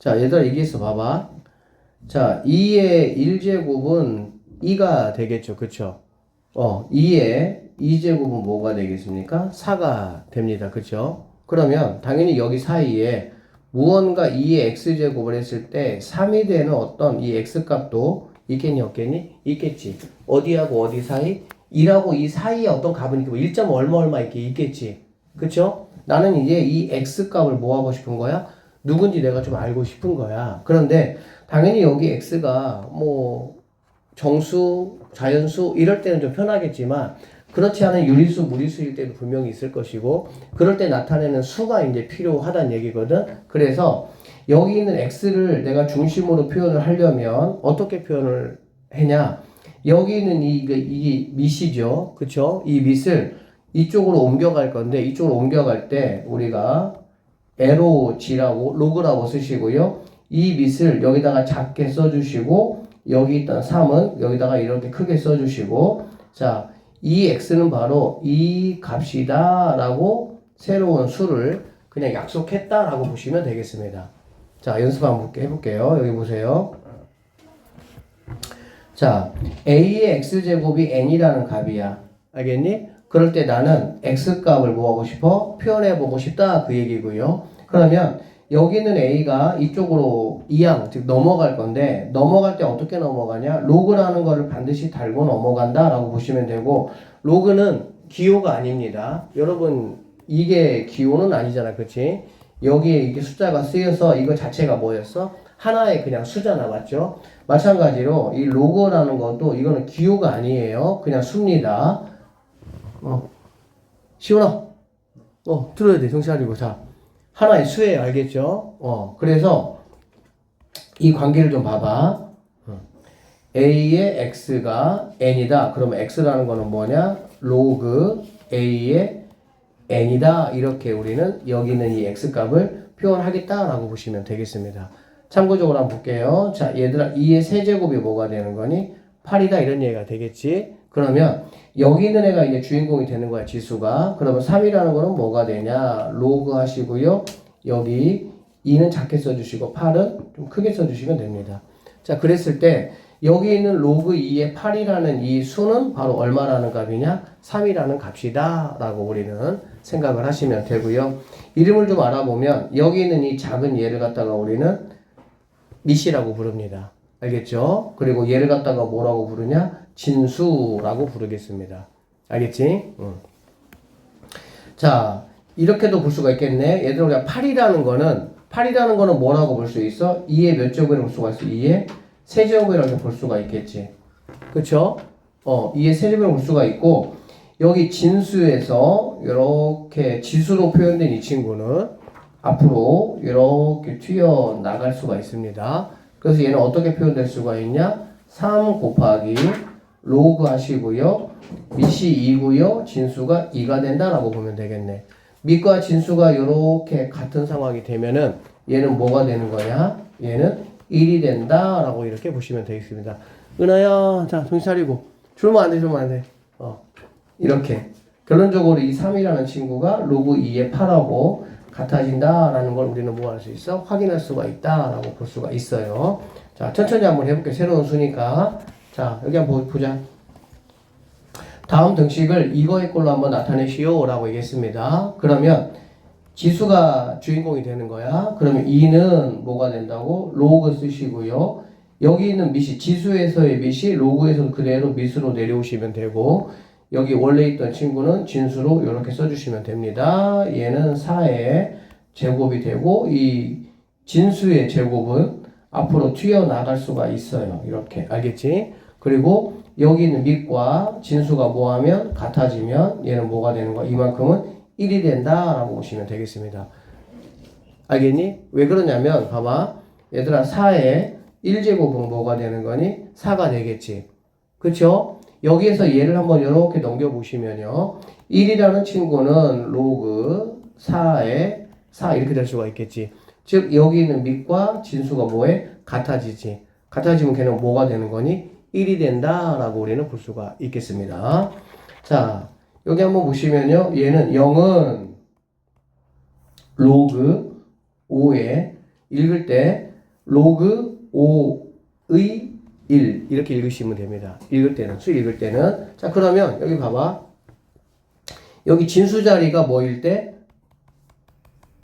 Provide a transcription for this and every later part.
자, 얘들아 얘기했어. 봐봐. 자, 2의 1제곱은 2가 되겠죠. 그쵸? 2의 2제곱은 뭐가 되겠습니까? 4가 됩니다. 그쵸? 그러면 당연히 여기 사이에 무언가 2의 x제곱을 했을 때 3이 되는 어떤 이 x값도 있겠니 없겠니? 있겠지. 어디하고 어디 사이? 2하고 이 사이에 어떤 값은 있고 1점 얼마 얼마 이렇게 있겠지. 그쵸? 나는 이제 이 x값을 뭐 하고 싶은 거야? 누군지 내가 좀 알고 싶은 거야. 그런데 당연히 여기 x가 뭐 정수, 자연수 이럴 때는 좀 편하겠지만 그렇지 않은 유리수, 무리수일 때도 분명히 있을 것이고 그럴 때 나타내는 수가 이제 필요하다는 얘기거든. 그래서 여기 있는 x를 내가 중심으로 표현을 하려면 어떻게 표현을 했냐? 여기 있는 이 밑이죠. 그쵸? 이 밑을 이쪽으로 옮겨갈 건데 이쪽으로 옮겨갈 때 우리가 LOG라고 로그라고 쓰시고요. 이 밑을 여기다가 작게 써주시고 여기 있던 3은 여기다가 이렇게 크게 써주시고 자, 이 x는 바로 이 값이다 라고 새로운 수를 그냥 약속했다 라고 보시면 되겠습니다. 자, 연습 한번 해볼게요. 여기 보세요. 자, a의 x제곱이 n이라는 값이야. 알겠니? 그럴 때 나는 x값을 뭐 하고 싶어? 표현해보고 싶다 그 얘기고요. 그러면 여기 있는 a가 이쪽으로 이항, 즉 넘어갈 건데 넘어갈 때 어떻게 넘어가냐? 로그라는 거를 반드시 달고 넘어간다 라고 보시면 되고 로그는 기호가 아닙니다. 여러분 이게 기호는 아니잖아. 그치? 여기에 이게 숫자가 쓰여서 이거 자체가 뭐였어? 하나의 그냥 수잖아. 맞죠? 마찬가지로 이 로그라는 것도 이거는 기호가 아니에요. 그냥 수입니다. 시원아. 들어야 돼. 정신 차리고. 자. 하나의 수예요. 알겠죠? 그래서 이 관계를 좀 봐봐. a의 x가 n이다. 그러면 x라는 거는 뭐냐? 로그 a의 n이다. 이렇게 우리는 여기 있는 이 x값을 표현하겠다라고 보시면 되겠습니다. 참고적으로 한번 볼게요. 자, 얘들아, 2의 세제곱이 뭐가 되는 거니? 8이다. 이런 얘기가 되겠지. 그러면 여기 있는 애가 이제 주인공이 되는 거야, 지수가. 그러면 3이라는 거는 뭐가 되냐? 로그 하시고요. 여기 2는 작게 써주시고 8은 좀 크게 써주시면 됩니다. 자, 그랬을 때 여기 있는 로그 2의 8이라는 이 수는 바로 얼마라는 값이냐? 3이라는 값이다 라고 우리는 생각을 하시면 되고요. 이름을 좀 알아보면 여기 있는 이 작은 얘를 갖다가 우리는 밑이라고 부릅니다. 알겠죠? 그리고 얘를 갖다가 뭐라고 부르냐? 진수라고 부르겠습니다. 알겠지? 자, 이렇게도 볼 수가 있겠네. 얘들아, 우리가 8이라는 거는 뭐라고 볼 수 있어? 2의 몇 제곱이라고 볼 수가 있어? 2의 세제곱이라고 볼 수가 있겠지. 그쵸? 2의 세제곱이라고 볼 수가 있고, 여기 진수에서 이렇게 지수로 표현된 이 친구는 앞으로 이렇게 튀어나갈 수가 있습니다. 그래서 얘는 어떻게 표현될 수가 있냐? 3 곱하기 로그 하시고요. 밑이 2고요. 진수가 2가 된다라고 보면 되겠네. 밑과 진수가 이렇게 같은 상황이 되면은 얘는 뭐가 되는 거냐? 얘는 1이 된다라고 이렇게 보시면 되겠습니다. 은하야, 자, 정신 차리고. 줄면 안 돼, 줄면 안 돼. 이렇게. 결론적으로 이 3이라는 친구가 로그 2의 8하고 같아진다라는 걸 우리는 뭐 할 수 있어? 확인할 수가 있다라고 볼 수가 있어요. 자, 천천히 한번 해볼게요. 새로운 수니까. 자, 여기 한번 보자. 다음 등식을 이거의 꼴로 한번 나타내시오 라고 얘기했습니다. 그러면 지수가 주인공이 되는 거야. 그러면 2는 뭐가 된다고? 로그 쓰시고요. 여기 있는 밑이 지수에서의 밑이 로그에서 그대로 밑으로 내려오시면 되고 여기 원래 있던 친구는 진수로 이렇게 써주시면 됩니다. 얘는 4의 제곱이 되고 이 진수의 제곱은 앞으로 튀어나갈 수가 있어요. 이렇게. 알겠지? 그리고 여기 있는 밑과 진수가 뭐하면 같아지면 얘는 뭐가 되는 거야? 이만큼은 1이 된다라고 보시면 되겠습니다. 알겠니? 왜 그러냐면 봐봐. 얘들아 4의 1제곱은 뭐가 되는 거니? 4가 되겠지. 그쵸? 여기에서 얘를 한번 이렇게 넘겨보시면요. 1이라는 친구는 로그 4의 4 이렇게 될 수가 있겠지. 즉 여기 있는 밑과 진수가 뭐에? 같아지지. 같아지면 걔는 뭐가 되는 거니? 1이 된다라고 우리는 볼 수가 있겠습니다. 자, 여기 한번 보시면요. 얘는 0은 로그 5에 읽을 때 로그 5의 1 이렇게 읽으시면 됩니다. 읽을 때는 수 읽을 때는 자 그러면 여기 봐봐. 여기 진수 자리가 뭐일 때?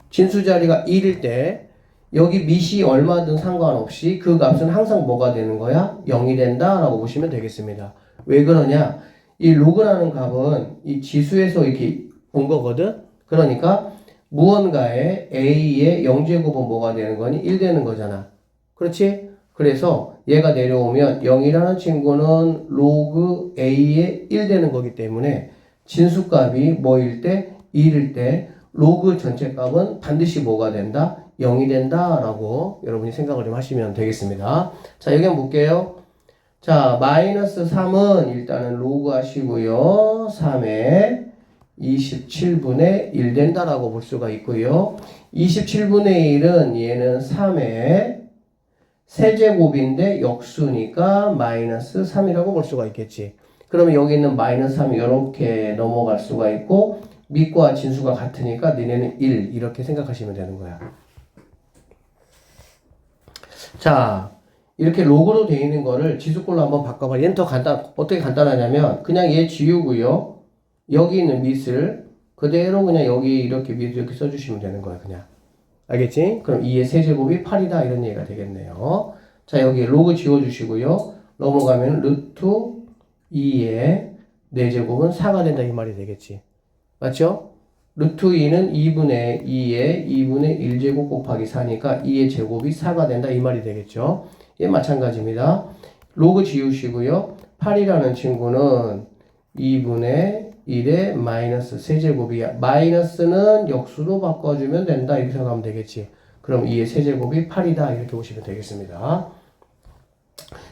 진수 자리가 1일 때 여기 밑이 얼마든 상관없이 그 값은 항상 뭐가 되는 거야? 0이 된다 라고 보시면 되겠습니다. 왜 그러냐? 이 로그라는 값은 이 지수에서 이렇게 온 거거든? 그러니까 무언가의 A의 0제곱은 뭐가 되는 거니? 1 되는 거잖아. 그렇지? 그래서 얘가 내려오면 0이라는 친구는 로그 A의 1 되는 거기 때문에 진수값이 뭐일 때? 1일 때 로그 전체 값은 반드시 뭐가 된다? 0이 된다 라고 여러분이 생각을 좀 하시면 되겠습니다. 자 여기 한번 볼게요. 자 마이너스 3은 일단은 로그 하시고요. 3에 27분의 1 된다라고 볼 수가 있고요. 27분의 1은 얘는 3의 세제곱인데 역수니까 마이너스 3이라고 볼 수가 있겠지. 그러면 여기 있는 마이너스 3이 이렇게 넘어갈 수가 있고 밑과 진수가 같으니까 너네는 1 이렇게 생각하시면 되는 거야. 자 이렇게 로그로 되어 있는 거를 지수꼴로 한번 바꿔봐. 얘는 더 어떻게 간단하냐면 그냥 얘 지우고요. 여기 있는 밑을 그대로 그냥 여기 이렇게 밑 이렇게 써주시면 되는 거야. 그냥 알겠지? 그럼 2의 세제곱이 8이다 이런 얘기가 되겠네요. 자 여기 로그 지워주시고요. 넘어가면 루트 2의 4제곱은 4가 된다 이 말이 되겠지. 맞죠? 루트 2는 2분의 2의 2분의 1제곱 곱하기 4니까 2의 제곱이 4가 된다 이 말이 되겠죠. 얘 마찬가지입니다. 로그 지우시고요. 8이라는 친구는 2분의 1의 마이너스 세제곱이야. 마이너스는 역수로 바꿔주면 된다 이렇게 생각하면 되겠지. 그럼 2의 세제곱이 8이다 이렇게 보시면 되겠습니다.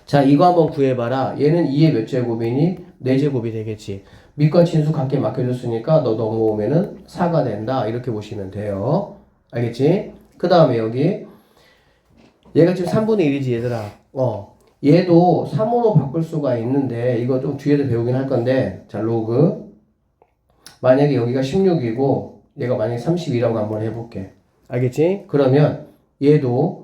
자 이거 한번 구해봐라. 얘는 2의 몇 제곱이니? 4제곱이 되겠지. 밑과 진수 각게 맡겨줬으니까 너 넘어오면은 4가 된다 이렇게 보시면 돼요. 알겠지? 그 다음에 여기 얘가 지금 3분의 1이지 얘들아. 얘도 3으로 바꿀 수가 있는데 이거 좀 뒤에도 배우긴 할 건데 자 로그 만약에 여기가 16이고 얘가 만약에 32라고 한번 해볼게. 알겠지? 그러면 얘도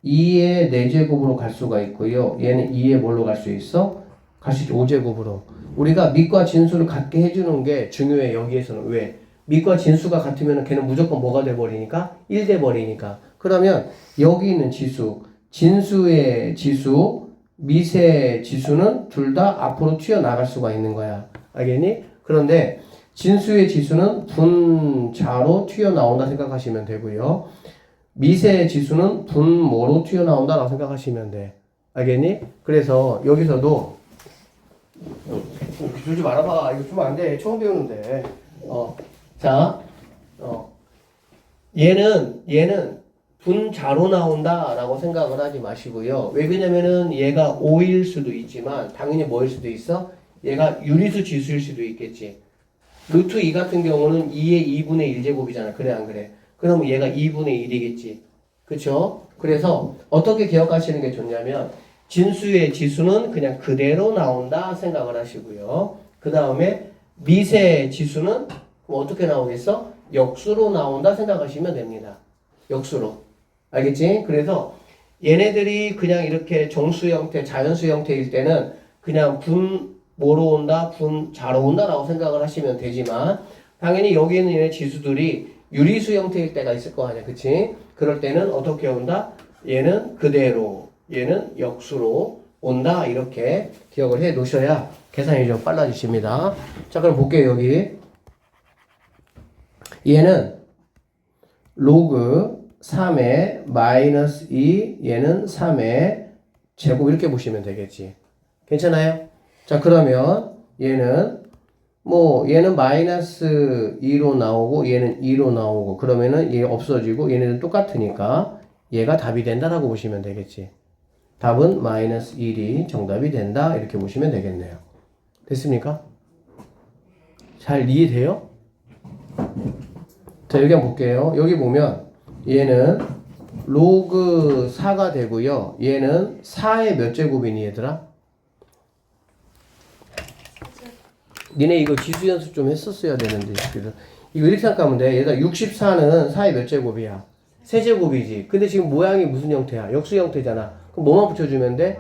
2의 4제곱으로 갈 수가 있고요. 얘는 2의 뭘로 갈 수 있어? 갈 수 있지 5제곱으로. 우리가 밑과 진수를 같게 해주는 게 중요해 여기에서는. 왜? 밑과 진수가 같으면 걔는 무조건 뭐가 돼버리니까? 1 돼버리니까. 그러면 여기 있는 지수, 진수의 지수, 밑의 지수는 둘 다 앞으로 튀어나갈 수가 있는 거야. 알겠니? 그런데 진수의 지수는 분자로 튀어나온다 생각하시면 되고요. 밑의 지수는 분모로 튀어나온다라고 생각하시면 돼. 알겠니? 그래서 여기서도 주지 말아봐. 이거 주면 안 돼. 처음 배우는데. 자, 얘는 분자로 나온다라고 생각을 하지 마시고요. 왜 그러냐면은 얘가 5일 수도 있지만 당연히 뭐일 수도 있어? 얘가 유리수 지수일 수도 있겠지. 루트 2 같은 경우는 2의 2분의 1제곱이잖아. 그래 안 그래? 그러면 얘가 2분의 1이겠지. 그쵸? 그래서 어떻게 기억하시는 게 좋냐면 진수의 지수는 그냥 그대로 나온다 생각을 하시고요. 그 다음에 밑의 지수는 어떻게 나오겠어? 역수로 나온다 생각하시면 됩니다. 역수로. 알겠지? 그래서 얘네들이 그냥 이렇게 정수 형태, 자연수 형태일 때는 그냥 분모로 온다, 분자로 온다라고 생각을 하시면 되지만 당연히 여기 있는 얘네 지수들이 유리수 형태일 때가 있을 거 아니야. 그치? 그럴 때는 어떻게 온다? 얘는 그대로, 얘는 역수로 온다. 이렇게 기억을 해 놓으셔야 계산이 좀 빨라지십니다. 자, 그럼 볼게요. 여기. 얘는 로그 3의 마이너스 2, 얘는 3의 제곱 이렇게 보시면 되겠지. 괜찮아요? 자, 그러면 얘는 얘는 마이너스 2로 나오고 얘는 2로 나오고 그러면은 얘 없어지고 얘네는 똑같으니까 얘가 답이 된다라고 보시면 되겠지. 답은 마이너스 1이 정답이 된다 이렇게 보시면 되겠네요. 됐습니까? 잘 이해돼요? 자 여기 한번 볼게요. 여기 보면 얘는 로그 4가 되고요. 얘는 4의 몇 제곱이니 얘들아? 니네 이거 지수 연습 좀 했었어야 되는데 이거 이렇게 생각하면 돼. 얘가 64는 4의 몇 제곱이야? 세제곱이지. 근데 지금 모양이 무슨 형태야? 역수 형태잖아. 그럼 뭐만 붙여주면 돼?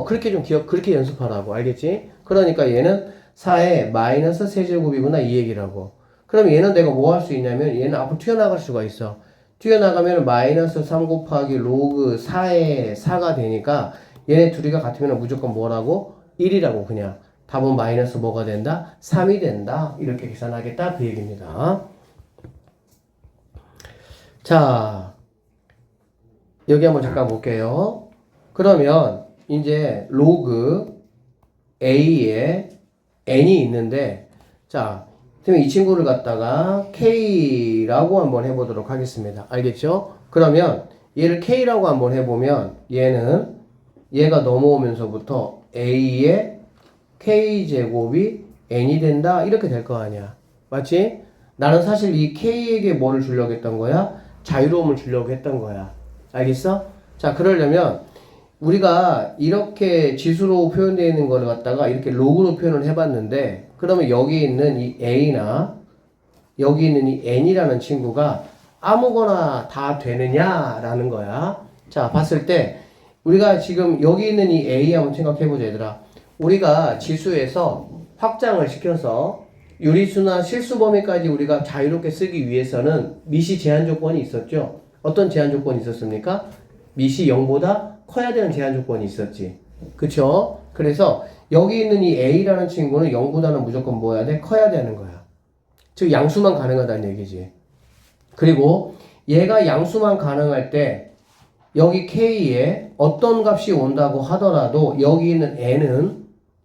그렇게 좀 그렇게 연습하라고. 알겠지? 그러니까 얘는 4의 마이너스 세제곱이구나. 이 얘기라고. 그럼 얘는 내가 뭐 할 수 있냐면 얘는 앞으로 튀어나갈 수가 있어. 튀어나가면 마이너스 3 곱하기 로그 4의 4가 되니까 얘네 둘이가 같으면 무조건 뭐라고? 1이라고 그냥. 답은 마이너스 뭐가 된다? 3이 된다. 이렇게 계산하겠다. 그 얘기입니다. 자, 여기 한번 잠깐 볼게요. 그러면 이제 로그 A에 N이 있는데, 자, 그럼 이 친구를 갖다가 K라고 한번 해보도록 하겠습니다. 알겠죠? 그러면 얘를 K라고 한번 해보면 얘가 넘어오면서부터 A의 K제곱이 N이 된다. 이렇게 될 거 아니야. 맞지? 나는 사실 이 K에게 뭐를 주려고 했던 거야? 자유로움을 주려고 했던 거야. 알겠어? 자, 그러려면 우리가 이렇게 지수로 표현되어 있는 거를 갖다가 이렇게 로그로 표현을 해봤는데, 그러면 여기 있는 이 A나 여기 있는 이 N이라는 친구가 아무거나 다 되느냐라는 거야. 자, 봤을 때 우리가 지금 여기 있는 이 A 한번 생각해보자, 얘들아. 우리가 지수에서 확장을 시켜서 유리수나 실수 범위까지 우리가 자유롭게 쓰기 위해서는 미시 제한 조건이 있었죠. 어떤 제한 조건이 있었습니까? 미시 0보다 커야 되는 제한 조건이 있었지. 그쵸? 그래서 여기 있는 이 A라는 친구는 0보다는 무조건 뭐 해야 돼? 커야 되는 거야. 즉 양수만 가능하다는 얘기지. 그리고 얘가 양수만 가능할 때 여기 K에 어떤 값이 온다고 하더라도 여기 있는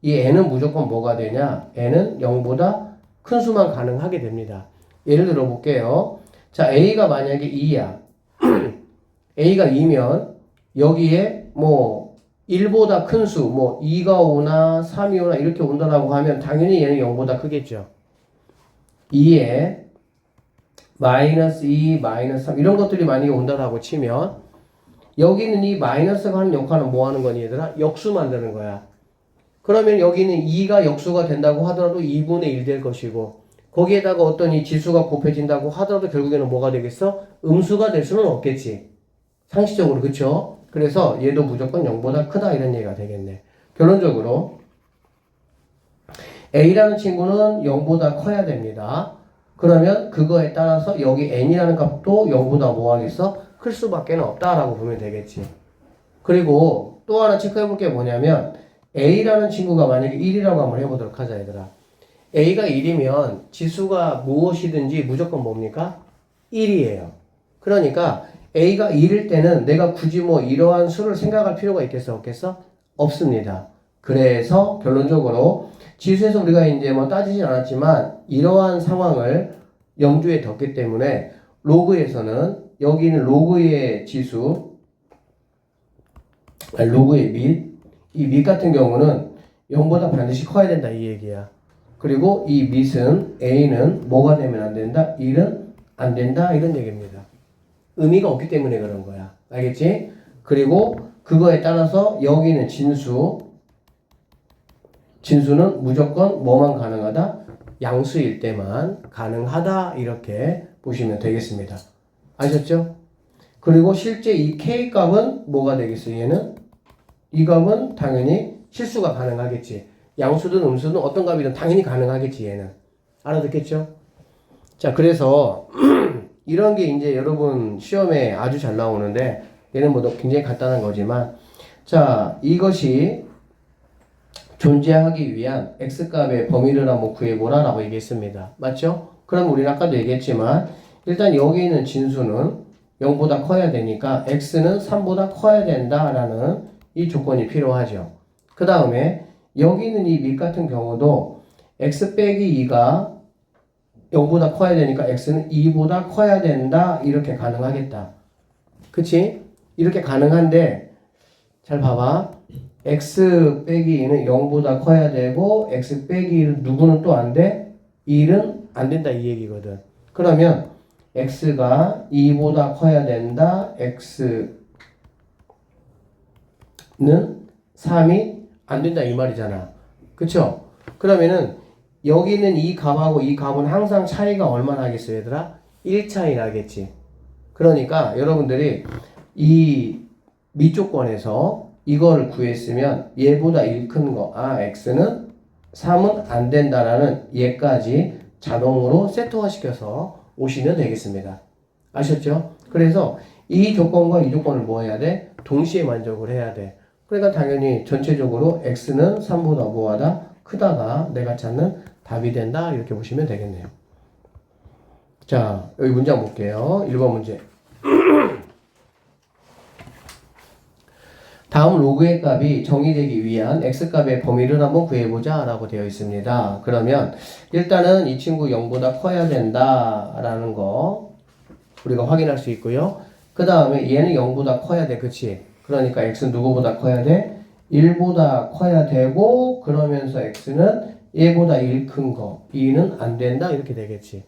이 N은 무조건 뭐가 되냐? N은 0보다 큰 수만 가능하게 됩니다. 예를 들어 볼게요. 자, A가 만약에 2야. A가 2면 여기에 뭐 1보다 큰 수, 뭐 2가 오나 3이 오나 이렇게 온다라고 하면 당연히 얘는 0보다 크겠죠. 2에 마이너스 2, 마이너스 3 이런 것들이 만약에 온다라고 치면 여기는 이 마이너스가 하는 역할은 뭐 하는 거니 얘들아? 역수 만드는 거야. 그러면 여기는 2가 역수가 된다고 하더라도 2분의 1 될 것이고, 거기에다가 어떤 이 지수가 곱해진다고 하더라도 결국에는 뭐가 되겠어? 음수가 될 수는 없겠지. 상식적으로. 그쵸? 그래서 얘도 무조건 0보다 크다 이런 얘기가 되겠네. 결론적으로 A라는 친구는 0보다 커야 됩니다. 그러면 그거에 따라서 여기 N이라는 값도 0보다 뭐 하겠어? 클 수밖에 없다라고 보면 되겠지. 그리고 또 하나 체크해 볼 게 뭐냐면 A라는 친구가 만약에 1이라고 한번 해보도록 하자, 얘들아. A가 1이면 지수가 무엇이든지 무조건 뭡니까? 1이에요. 그러니까 A가 1일 때는 내가 굳이 뭐 이러한 수를 생각할 필요가 있겠어, 없겠어? 없습니다. 그래서 결론적으로 지수에서 우리가 이제 뭐 따지진 않았지만 이러한 상황을 염두에 뒀기 때문에 로그에서는 여기 있는 로그의 지수, 로그의 밑, 이 밑 같은 경우는 0보다 반드시 커야 된다 이 얘기야. 그리고 이 밑은 A는 뭐가 되면 안 된다? 1은 안 된다 이런 얘기입니다. 의미가 없기 때문에 그런 거야. 알겠지? 그리고 그거에 따라서 여기는 진수는 무조건 뭐만 가능하다? 양수일 때만 가능하다 이렇게 보시면 되겠습니다. 아셨죠? 그리고 실제 이 K값은 뭐가 되겠어요? 얘는 이 값은 당연히 실수가 가능하겠지. 양수든 음수든 어떤 값이든 당연히 가능하겠지 얘는. 알아듣겠죠? 자, 그래서 이런 게 이제 여러분 시험에 아주 잘 나오는데 얘는 뭐 굉장히 간단한 거지만, 자, 이것이 존재하기 위한 x값의 범위를 한번 구해보라 라고 얘기했습니다. 맞죠? 그럼 우리는 아까도 얘기했지만 일단 여기 있는 진수는 0보다 커야 되니까 x는 3보다 커야 된다라는 이 조건이 필요하죠. 그 다음에 여기 있는 이 밑 같은 경우도 x 빼기 2가 0보다 커야 되니까 x는 2보다 커야 된다 이렇게 가능하겠다. 그치? 이렇게 가능한데 잘 봐봐. x 빼기 2는 0보다 커야 되고 x 빼기 1은 누구는 또 안 돼? 1은 안 된다 이 얘기거든. 그러면 x가 2보다 커야 된다. x는 3이 안 된다 이 말이잖아. 그쵸? 그러면은 여기 있는 이 값하고 이 값은 항상 차이가 얼마나 나겠어요 얘들아? 1 차이 나겠지. 그러니까 여러분들이 이 밑조건에서 이걸 구했으면 얘보다 1 큰 거, x는 3은 안 된다라는 얘까지 자동으로 세트화 시켜서 오시면 되겠습니다. 아셨죠? 그래서 이 조건과 이 조건을 뭐 해야 돼? 동시에 만족을 해야 돼. 그러니까 당연히 전체적으로 x는 3보다 뭐하다? 크다가 내가 찾는 답이 된다. 이렇게 보시면 되겠네요. 자, 여기 문제 한번 볼게요. 1번 문제. 다음 로그의 값이 정의되기 위한 x값의 범위를 한번 구해보자 라고 되어 있습니다. 그러면 일단은 이 친구 0보다 커야 된다 라는 거 우리가 확인할 수 있고요. 그 다음에 얘는 0보다 커야 돼. 그치? 그러니까 x는 누구보다 커야 돼? 1보다 커야 되고 그러면서 x는 얘보다 1 큰 거 2는 안 된다 이렇게 되겠지.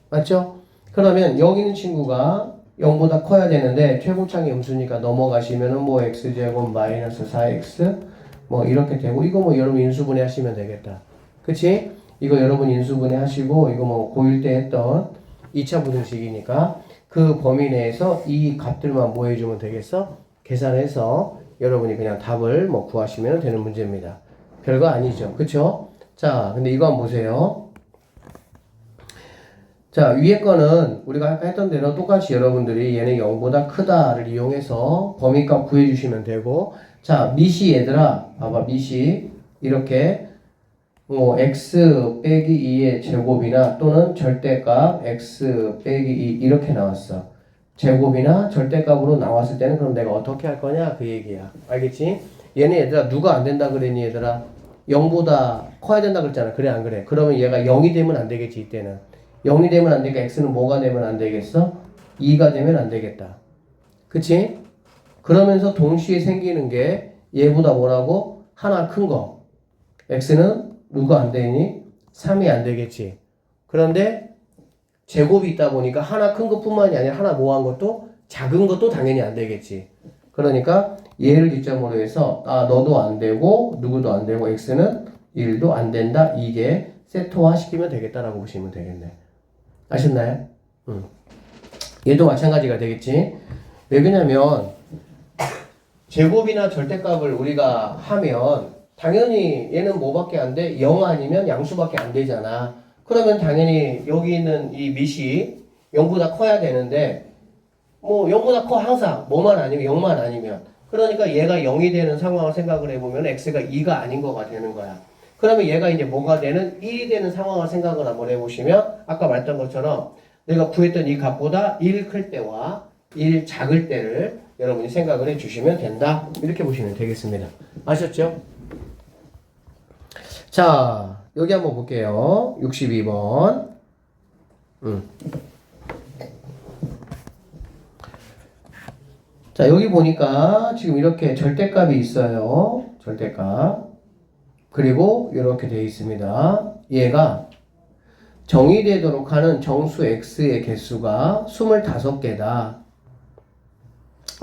맞죠? 그러면 여기 있는 친구가 0보다 커야 되는데 최고창이 음수니까 넘어가시면은 뭐 x제곱 마이너스 4x 뭐 이렇게 되고 이거 뭐 여러분 인수분해 하시면 되겠다. 그치? 이거 여러분 인수분해 하시고 이거 뭐 고1 때 했던 2차 부등식이니까 그 범위 내에서 이 값들만 뭐 해주면 되겠어? 계산해서 여러분이 그냥 답을 뭐 구하시면 되는 문제입니다. 별거 아니죠. 그쵸? 자, 근데 이거 한번 보세요. 자, 위에 거는 우리가 아까 했던 대로 똑같이 여러분들이 얘는 0보다 크다를 이용해서 범위값 구해주시면 되고, 자, 밑이 얘들아, 봐봐, 밑이 이렇게 뭐 x 빼기 2의 제곱이나 또는 절대값 x 빼기 2 이렇게 나왔어. 제곱이나 절대값으로 나왔을 때는 그럼 내가 어떻게 할 거냐 그 얘기야. 알겠지? 얘네 얘들아 누가 안 된다 그랬니 얘들아? 0보다 커야 된다 그랬잖아. 그래 안 그래? 그러면 얘가 0이 되면 안 되겠지 이때는. 0이 되면 안 되니까 x는 뭐가 되면 안 되겠어? 2가 되면 안 되겠다. 그치? 그러면서 동시에 생기는 게 얘보다 뭐라고? 하나 큰 거. x는 누가 안 되니? 3이 안 되겠지. 그런데 제곱이 있다 보니까 하나 큰 것뿐만이 아니라 하나 모한 것도 작은 것도 당연히 안 되겠지. 그러니까 얘를 기점으로 해서 너도 안 되고 누구도 안 되고 x는 1도 안 된다. 이게 세트화 시키면 되겠다라고 보시면 되겠네. 아셨나요? 얘도 마찬가지가 되겠지. 왜 그러냐면 제곱이나 절대값을 우리가 하면 당연히 얘는 뭐밖에 안 돼? 0 아니면 양수밖에 안 되잖아. 그러면 당연히 여기 있는 이 밑이 0보다 커야 되는데 뭐 0보다 커 항상 뭐만 아니면 0만 아니면 그러니까 얘가 0이 되는 상황을 생각을 해보면 x가 2가 아닌 거가 되는 거야. 그러면 얘가 이제 뭐가 되는 1이 되는 상황을 생각을 한번 해보시면 아까 말했던 것처럼 내가 구했던 이 값보다 1 클 때와 1 작을 때를 여러분이 생각을 해주시면 된다. 이렇게 보시면 되겠습니다. 아셨죠? 자, 여기 한번 볼게요. 62번. 자, 여기 보니까 지금 이렇게 절대값이 있어요. 절대값. 그리고 이렇게 되어 있습니다. 얘가 정의되도록 하는 정수 x의 개수가 25개다.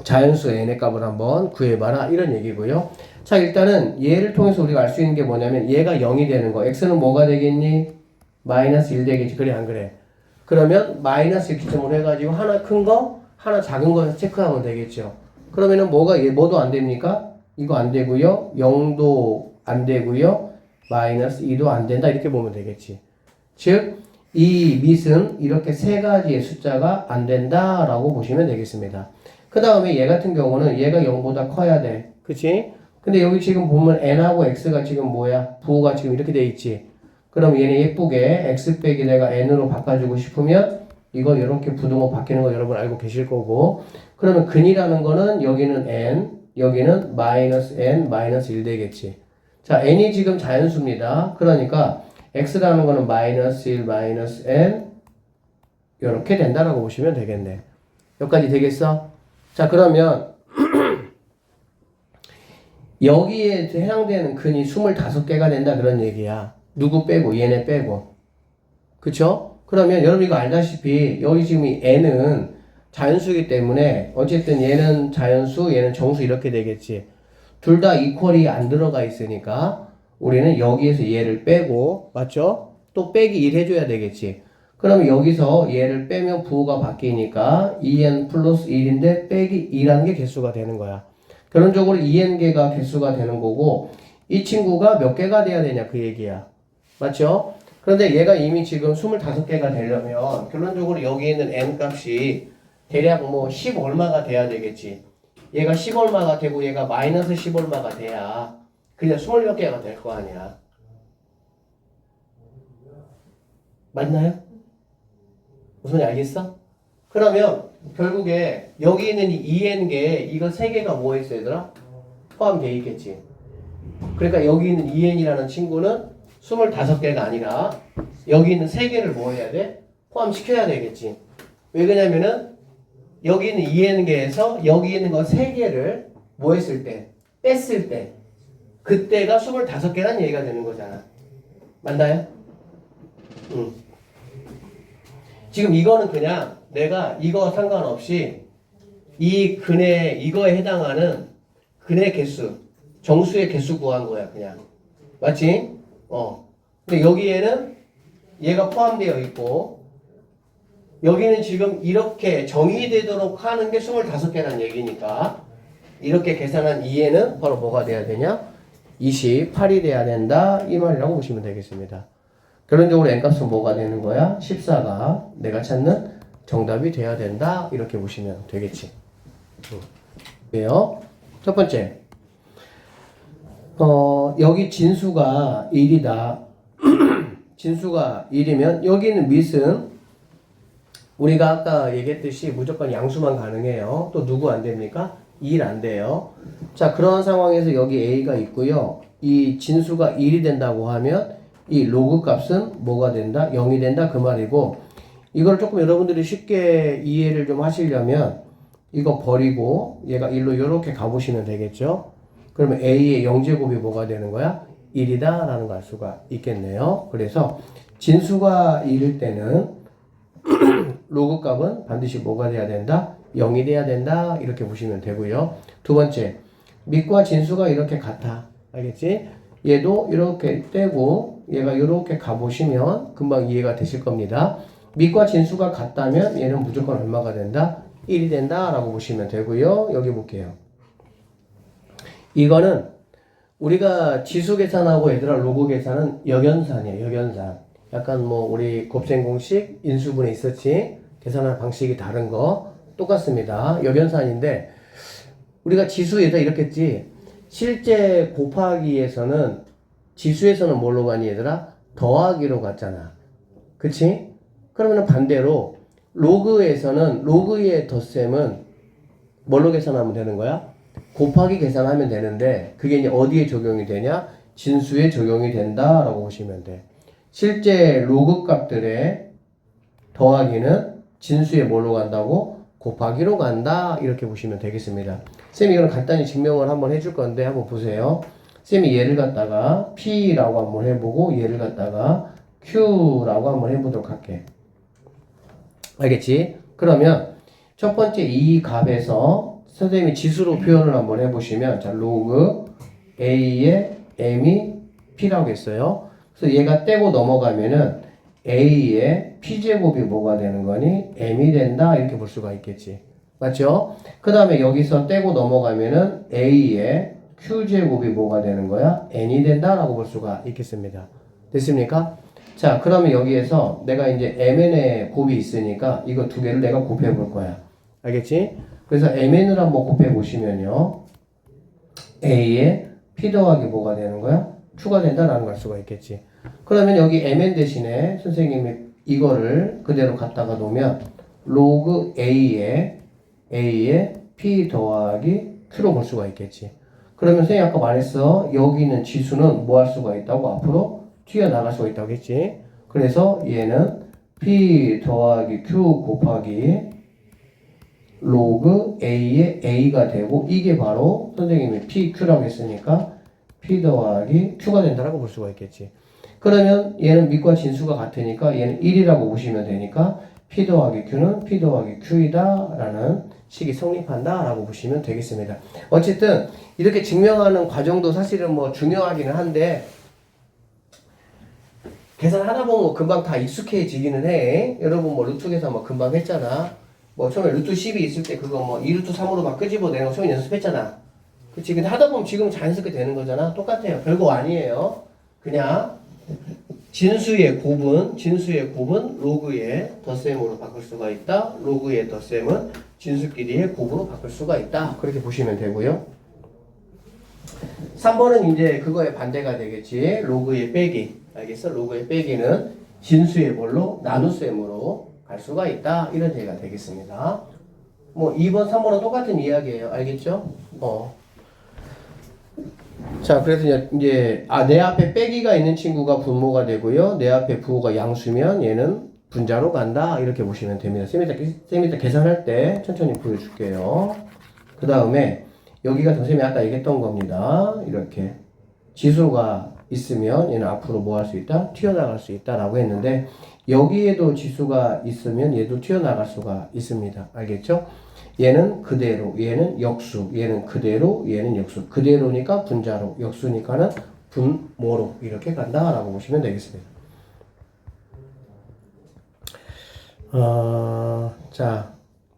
자연수 n의 값을 한번 구해봐라. 이런 얘기고요. 자, 일단은 얘를 통해서 우리가 알 수 있는 게 뭐냐면 얘가 0이 되는 거. x는 뭐가 되겠니? 마이너스 1 되겠지. 그래 안 그래? 그러면 마이너스 1 기점으로 해가지고 하나 큰 거, 하나 작은 거 체크하면 되겠죠. 그러면은 뭐가 얘 뭐도 안 됩니까? 이거 안 되고요. 0도 안 되고요. 마이너스 2도 안 된다. 이렇게 보면 되겠지. 즉, 이 밑은 이렇게 세 가지의 숫자가 안 된다라고 보시면 되겠습니다. 그 다음에 얘 같은 경우는 얘가 0보다 커야 돼. 그치? 근데 여기 지금 보면 n하고 x가 지금 뭐야? 부호가 지금 이렇게 돼 있지. 그럼 얘는 예쁘게 x 빼기 내가 n으로 바꿔주고 싶으면 이거 이렇게 부등호 바뀌는 거 여러분 알고 계실 거고 그러면 근이라는 거는 여기는 n, 여기는 마이너스 n, 마이너스 1 되겠지. 자, n이 지금 자연수입니다. 그러니까 x라는 거는 마이너스 1, 마이너스 n 이렇게 된다라고 보시면 되겠네. 여기까지 되겠어? 자, 그러면 여기에 해당되는 근이 25개가 된다 그런 얘기야. 누구 빼고 얘네 빼고. 그쵸? 그러면 여러분 이거 알다시피 여기 지금 이 n은 자연수이기 때문에 어쨌든 얘는 자연수 얘는 정수 이렇게 되겠지. 둘 다 이퀄이 안 들어가 있으니까 우리는 여기에서 얘를 빼고 맞죠? 또 빼기 1 해줘야 되겠지. 그러면 여기서 얘를 빼면 부호가 바뀌니까 2n 플러스 1인데 빼기 2라는 게 개수가 되는 거야. 결론적으로 2n개가 개수가 되는 거고 이 친구가 몇 개가 돼야 되냐 그 얘기야. 맞죠? 그런데 얘가 이미 지금 25개가 되려면 결론적으로 여기 있는 n 값이 대략 뭐 10 얼마가 돼야 되겠지. 얘가 10 얼마가 되고 얘가 마이너스 10 얼마가 돼야 그냥 20몇 개가 될 거 아니야. 맞나요? 무슨 알겠어? 그러면 결국에 여기 있는 이 2n개 이거 3개가 뭐 있어 얘들아? 포함되어 있겠지. 그러니까 여기 있는 2n이라는 친구는 25개가 아니라 여기 있는 3개를 뭐 해야 돼? 포함시켜야 되겠지. 왜 그러냐면은 여기 있는 2n개에서 여기 있는 거 3개를 뭐 했을 때? 뺐을 때 그때가 25개란 얘기가 되는 거잖아. 맞나요? 응. 지금 이거는 그냥 내가 이거 상관없이 이 근의 이거에 해당하는 근의 개수 정수의 개수 구한 거야 그냥. 맞지? 근데 여기에는 얘가 포함되어 있고 여기는 지금 이렇게 정의되도록 하는 게 25개란 얘기니까 이렇게 계산한 2에는 바로 뭐가 돼야 되냐? 28이 돼야 된다 이 말이라고 보시면 되겠습니다. 결론적으로 n값은 뭐가 되는 거야? 14가 내가 찾는 정답이 돼야 된다 이렇게 보시면 되겠지. 왜요? 첫 번째 여기 진수가 1이다. 진수가 1이면 여기 있는 밑은 우리가 아까 얘기했듯이 무조건 양수만 가능해요. 또 누구 안 됩니까? 1 안 돼요. 자, 그런 상황에서 여기 a가 있고요. 이 진수가 1이 된다고 하면 이 로그 값은 뭐가 된다? 0이 된다 그 말이고 이걸 조금 여러분들이 쉽게 이해를 좀 하시려면 이거 버리고 얘가 1로 이렇게 가보시면 되겠죠. 그러면 a의 0제곱이 뭐가 되는 거야? 1이다 라는 걸 알 수가 있겠네요. 그래서 진수가 1일 때는 로그 값은 반드시 뭐가 돼야 된다? 0이 돼야 된다 이렇게 보시면 되고요. 두 번째 밑과 진수가 이렇게 같아. 알겠지? 얘도 이렇게 떼고 얘가 이렇게 가보시면 금방 이해가 되실 겁니다. 밑과 진수가 같다면 얘는 무조건 얼마가 된다? 1이 된다 라고 보시면 되고요. 여기 볼게요. 이거는 우리가 지수 계산하고 얘들아 로그 계산은 역연산이에요. 역연산. 약간 뭐 우리 곱셈 공식 인수분해 있었지. 계산하는 방식이 다른 거 똑같습니다. 역연산인데 우리가 지수에다 이렇게 했지. 실제 곱하기에서는 지수에서는 뭘로 가니 얘들아? 더하기로 갔잖아. 그치? 그러면 반대로 로그에서는 로그의 덧셈은 뭘로 계산하면 되는 거야? 곱하기 계산하면 되는데 그게 이제 어디에 적용이 되냐? 진수에 적용이 된다라고 보시면 돼. 실제 로그 값들의 더하기는 진수에 뭘로 간다고? 곱하기로 간다 이렇게 보시면 되겠습니다. 쌤이 이걸 간단히 증명을 한번 해줄 건데 한번 보세요. 쌤이 얘를 갖다가 P라고 한번 해보고 얘를 갖다가 Q라고 한번 해보도록 할게. 알겠지? 그러면 첫 번째 이 값에서 선생님이 지수로 표현을 한번 해보시면 자 로그 A의 M이 P라고 했어요. 그래서 얘가 떼고 넘어가면은 A의 P제곱이 뭐가 되는 거니? M이 된다 이렇게 볼 수가 있겠지. 맞죠? 그 다음에 여기서 떼고 넘어가면은 A의 Q제곱이 뭐가 되는 거야? N이 된다 라고 볼 수가 있겠습니다. 됐습니까? 자, 그러면 여기에서 내가 이제 MN의 곱이 있으니까 이거 두 개를 내가 곱해 볼 거야. 알겠지? 그래서 MN을 한번 곱해 보시면요. A의 P 더하기 뭐가 되는 거야? Q가 된다라는 걸 알 수가 있겠지. 그러면 여기 MN 대신에 선생님이 이거를 그대로 갖다가 놓으면 로그 A의 P 더하기 Q로 볼 수가 있겠지. 그러면 선생님 아까 말했어. 여기 있는 지수는 뭐 할 수가 있다고? 앞으로 튀어나갈 수가 있다고 했지. 그래서 얘는 P 더하기 Q 곱하기 로그 A의 A가 되고 이게 바로 선생님이 PQ라고 했으니까 P 더하기 Q가 된다라고 볼 수가 있겠지. 그러면 얘는 밑과 진수가 같으니까 얘는 1이라고 보시면 되니까 P 더하기 Q는 P 더하기 Q이다 라는 식이 성립한다 라고 보시면 되겠습니다. 어쨌든 이렇게 증명하는 과정도 사실은 뭐 중요하기는 한데 계산하다 보면 뭐 금방 다 익숙해지기는 해. 여러분 뭐 루트 계산 뭐 금방 했잖아. 뭐 처음에 루트 10이 있을 때 그거 뭐 2루트 3으로 막 끄집어내는 거 처음에 연습했잖아. 그치? 근데 하다 보면 지금 자연스럽게 되는 거잖아. 똑같아요. 별거 아니에요. 그냥 진수의 곱은 로그의 덧셈으로 바꿀 수가 있다. 로그의 덧셈은 진수끼리의 곱으로 바꿀 수가 있다. 그렇게 보시면 되고요. 3번은 이제 그거의 반대가 되겠지. 로그의 빼기. 알겠어? 로그의 빼기는 진수의 뭘로? 나눗셈으로 갈 수가 있다. 이런 얘기가 되겠습니다. 뭐 2번, 3번은 똑같은 이야기예요. 알겠죠? 자, 그래서 이제 내 앞에 빼기가 있는 친구가 분모가 되고요. 내 앞에 부호가 양수면 얘는 분자로 간다. 이렇게 보시면 됩니다. 쌤이 이따 계산할 때 천천히 보여줄게요. 그 다음에 여기가 선생님이 아까 얘기했던 겁니다. 이렇게 지수가 있으면 얘는 앞으로 뭐 할 수 있다? 튀어나갈 수 있다라고 했는데 여기에도 지수가 있으면 얘도 튀어나갈 수가 있습니다. 알겠죠? 얘는 그대로, 얘는 역수, 얘는 그대로, 얘는 역수. 그대로니까 분자로, 역수니까는 분모로 이렇게 간다라고 보시면 되겠습니다. 자,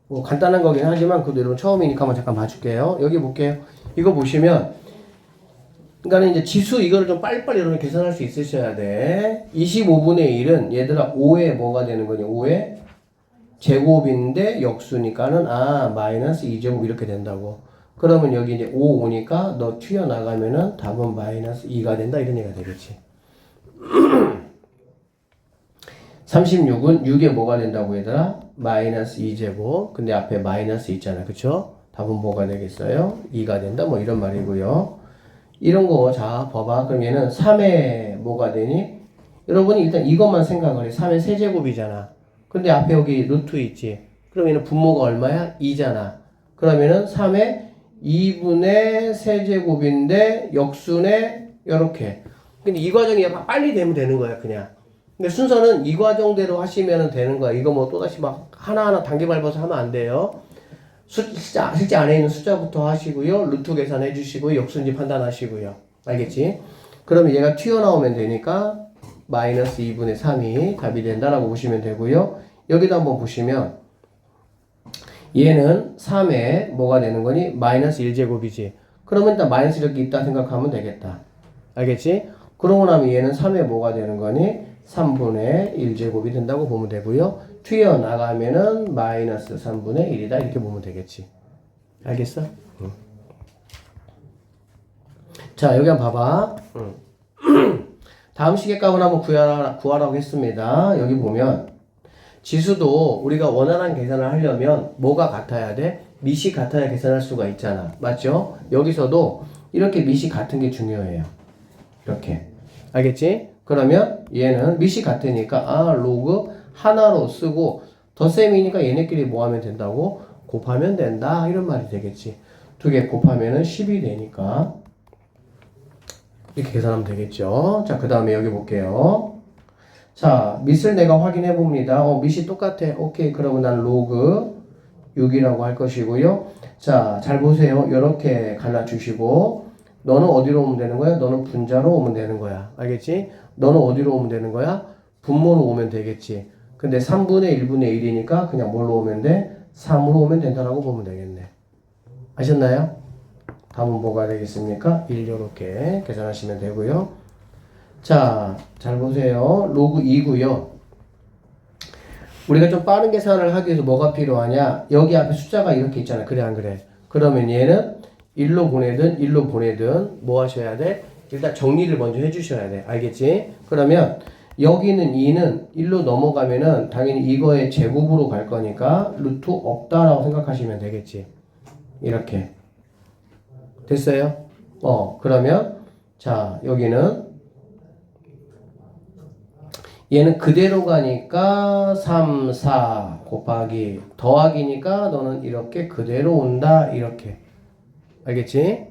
뭐 간단한 거긴 하지만 그대로 처음이니까 한번 잠깐 봐줄게요. 여기 볼게요. 이거 보시면 그러니까 이제 지수 이거를 좀 빨리빨리 여러분 계산할 수 있으셔야 돼. 25분의 1은 얘들아 5에 뭐가 되는 거냐? 5에 제곱인데 역수니까는 마이너스 2제곱 이렇게 된다고. 그러면 여기 이제 5 오니까 너 튀어나가면은 답은 마이너스 2가 된다 이런 얘기가 되겠지. 36은 6에 뭐가 된다고 얘들아? 마이너스 2제곱. 근데 앞에 마이너스 있잖아. 그쵸? 답은 뭐가 되겠어요? 2가 된다 뭐 이런 말이고요. 이런 거 자 봐봐. 그럼 얘는 3에 뭐가 되니? 여러분이 일단 이것만 생각을 해. 3의 세제곱이잖아. 근데 앞에 여기 루트 있지. 그럼 얘는 분모가 얼마야? 2잖아. 그러면은 3의 2분의 세제곱인데 역수네 요렇게. 근데 이 과정이 빨리 되면 되는 거야 그냥. 근데 순서는 이 과정대로 하시면 되는 거야. 이거 뭐 또다시 막 하나하나 단계 밟아서 하면 안 돼요. 실제 안에 있는 숫자부터 하시고요. 루트 계산해 주시고 역수인지 판단하시고요. 알겠지? 그러면 얘가 튀어나오면 되니까 마이너스 2분의 3이 답이 된다라고 보시면 되고요. 여기도 한번 보시면 얘는 3에 뭐가 되는 거니? 마이너스 1제곱이지. 그러면 일단 마이너스 이렇게 있다 생각하면 되겠다. 알겠지? 그러고 나면 얘는 3에 뭐가 되는 거니? 3분의 1제곱이 된다고 보면 되고요. 튀어나가면은 마이너스 3분의 1이다 이렇게 보면 되겠지. 알겠어? 응. 자 여기 한번 봐봐. 다음 시계값을 한번 구하라고 했습니다. 여기 보면 지수도 우리가 원활한 계산을 하려면 뭐가 같아야 돼? 밑이 같아야 계산할 수가 있잖아. 맞죠? 여기서도 이렇게 밑이 같은 게 중요해요. 이렇게. 알겠지? 그러면 얘는 밑이 같으니까 로그 하나로 쓰고 덧셈이니까 얘네끼리 뭐 하면 된다고? 곱하면 된다. 이런 말이 되겠지. 두 개 곱하면은 10이 되니까 이렇게 계산하면 되겠죠. 자, 그 다음에 여기 볼게요. 자, 밑을 내가 확인해 봅니다. 밑이 똑같아. 오케이. 그러면 난 로그 6이라고 할 것이고요. 자, 잘 보세요. 이렇게 갈라주시고 너는 어디로 오면 되는 거야? 너는 분자로 오면 되는 거야. 알겠지? 너는 어디로 오면 되는 거야? 분모로 오면 되겠지. 근데 3분의 1분의 1이니까 그냥 뭘로 오면 돼? 3으로 오면 된다라고 보면 되겠네. 아셨나요? 답은 뭐가 되겠습니까? 1 이렇게 계산하시면 되고요. 자, 잘 보세요. 로그 2고요. 우리가 좀 빠른 계산을 하기 위해서 뭐가 필요하냐? 여기 앞에 숫자가 이렇게 있잖아. 그래 안 그래? 그러면 얘는 1로 보내든 뭐 하셔야 돼? 일단 정리를 먼저 해주셔야 돼. 알겠지? 그러면 여기는 2는 1로 넘어가면은 당연히 이거의 제곱으로 갈 거니까 루트 없다라고 생각하시면 되겠지. 이렇게. 됐어요? 그러면 자 여기는 얘는 그대로 가니까 3, 4 곱하기 더하기니까 너는 이렇게 그대로 온다. 이렇게. 알겠지?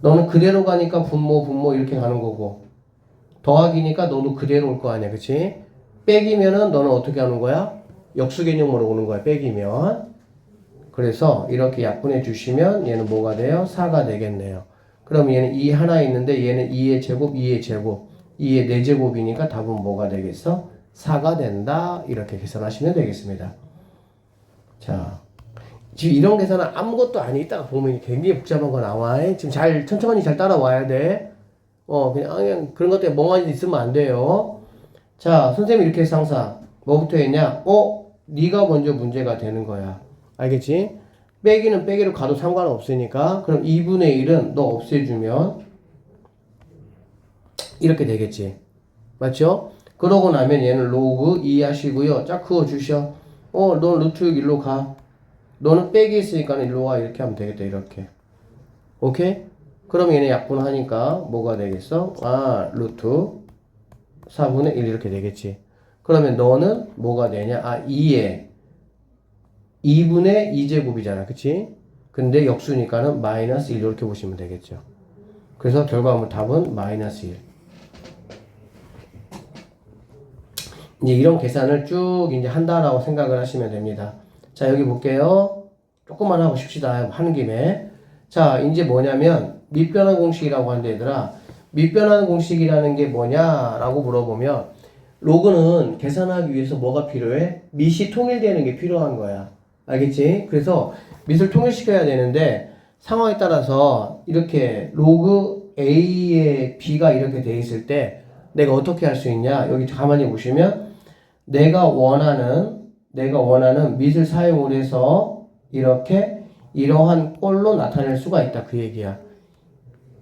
너는 그대로 가니까 분모 이렇게 가는 거고 더하기니까 너도 그대로 올 거 아니야. 그치? 빼기면은 너는 어떻게 하는 거야? 역수 개념으로 오는 거야. 빼기면. 그래서 이렇게 약분해 주시면 얘는 뭐가 돼요? 4가 되겠네요. 그럼 얘는 2 하나 있는데 얘는 2의 제곱, 2의 제곱. 2의 4제곱이니까 답은 뭐가 되겠어? 4가 된다. 이렇게 계산하시면 되겠습니다. 자, 지금 이런 계산은 아무것도 아니 있다가 보면 굉장히 복잡한 거 나와. 지금 천천히 잘 따라와야 돼. 그냥 그런 것 때문에 멍하니 있으면 안 돼요. 자, 선생님이 이렇게 해서 항상 뭐부터 했냐? 네가 먼저 문제가 되는 거야. 알겠지? 빼기는 빼기로 가도 상관없으니까. 그럼 2분의 1은 너 없애주면 이렇게 되겠지. 맞죠? 그러고 나면 얘는 로그 2 하시고요. 짝 그어 주셔. 넌 루트 6 일로 가. 너는 빼기 있으니까 일로 와. 이렇게 하면 되겠다. 이렇게. 오케이? 그럼 얘네 약분하니까 뭐가 되겠어? 루트 4분의 1 이렇게 되겠지. 그러면 너는 뭐가 되냐? 2에 2분의 2제곱이잖아. 그치? 근데 역수니까는 마이너스 1 이렇게 보시면 되겠죠. 그래서 결과물 답은 마이너스 1. 이제 이런 계산을 쭉 이제 한다라고 생각을 하시면 됩니다. 자, 여기 볼게요. 조금만 하고 쉽시다. 하는 김에. 자, 이제 뭐냐면 밑변환 공식이라고 하는데 얘들아, 밑변환 공식이라는 게 뭐냐라고 물어보면 로그는 계산하기 위해서 뭐가 필요해? 밑이 통일되는 게 필요한 거야. 알겠지? 그래서 밑을 통일시켜야 되는데 상황에 따라서 이렇게 로그 A의 B가 이렇게 돼 있을 때 내가 어떻게 할 수 있냐? 여기 가만히 보시면 내가 원하는 밑을 사용을 해서 이렇게 이러한 꼴로 나타낼 수가 있다. 그 얘기야.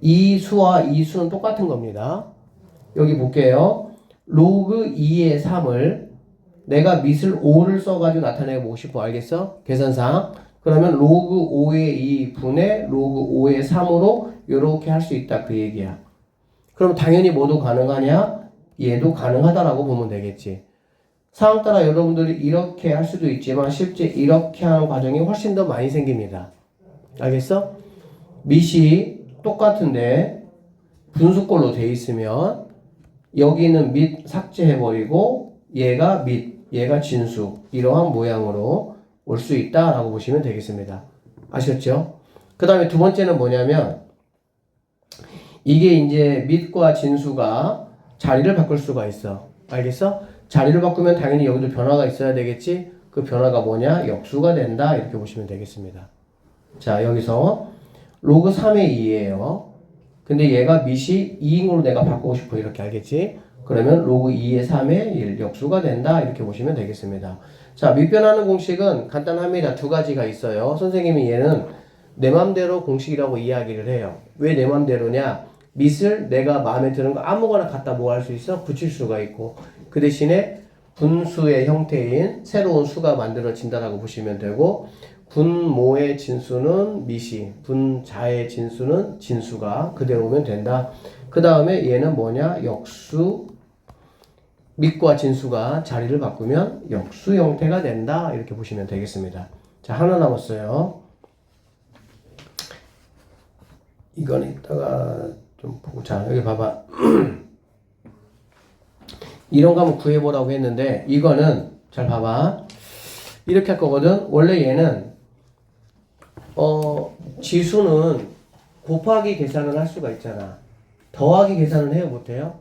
이 수와 이 수는 똑같은 겁니다. 여기 볼게요. 로그 2의 3을 내가 밑을 5를 써가지고 나타내보고 싶어. 알겠어? 계산상. 그러면 로그 5의 2 분의 로그 5의 3으로 이렇게 할 수 있다. 그 얘기야. 그럼 당연히 뭐도 가능하냐? 얘도 가능하다라고 보면 되겠지. 상황 따라 여러분들이 이렇게 할 수도 있지만 실제 이렇게 하는 과정이 훨씬 더 많이 생깁니다. 알겠어? 밑이 똑같은데 분수꼴로 돼 있으면 여기는 밑 삭제해버리고 얘가 밑, 얘가 진수 이러한 모양으로 올 수 있다라고 보시면 되겠습니다. 아셨죠? 그 다음에 두 번째는 뭐냐면 이게 이제 밑과 진수가 자리를 바꿀 수가 있어. 알겠어? 자리를 바꾸면 당연히 여기도 변화가 있어야 되겠지? 그 변화가 뭐냐? 역수가 된다. 이렇게 보시면 되겠습니다. 자, 여기서 로그 3의 2예요. 근데 얘가 밑이 2인 걸로 내가 바꾸고 싶어. 이렇게 알겠지? 그러면 로그 2의 3의 1 역수가 된다. 이렇게 보시면 되겠습니다. 자, 밑변하는 공식은 간단합니다. 두 가지가 있어요. 선생님이 얘는 내 맘대로 공식이라고 이야기를 해요. 왜 내 맘대로냐? 밑을 내가 마음에 드는 거 아무거나 갖다 뭐 할 수 있어? 붙일 수가 있고 그 대신에 분수의 형태인 새로운 수가 만들어진다라고 보시면 되고 분모의 진수는 밑이 분자의 진수는 진수가 그대로 오면 된다. 그 다음에 얘는 뭐냐? 역수 밑과 진수가 자리를 바꾸면 역수 형태가 된다. 이렇게 보시면 되겠습니다. 자, 하나 남았어요. 이거는 이따가 좀 보고. 자, 여기 봐봐. 이런 거 한번 구해보라고 했는데 이거는 잘 봐봐. 이렇게 할 거거든. 원래 얘는 지수는 곱하기 계산을 할 수가 있잖아. 더하기 계산을 해요? 못해요?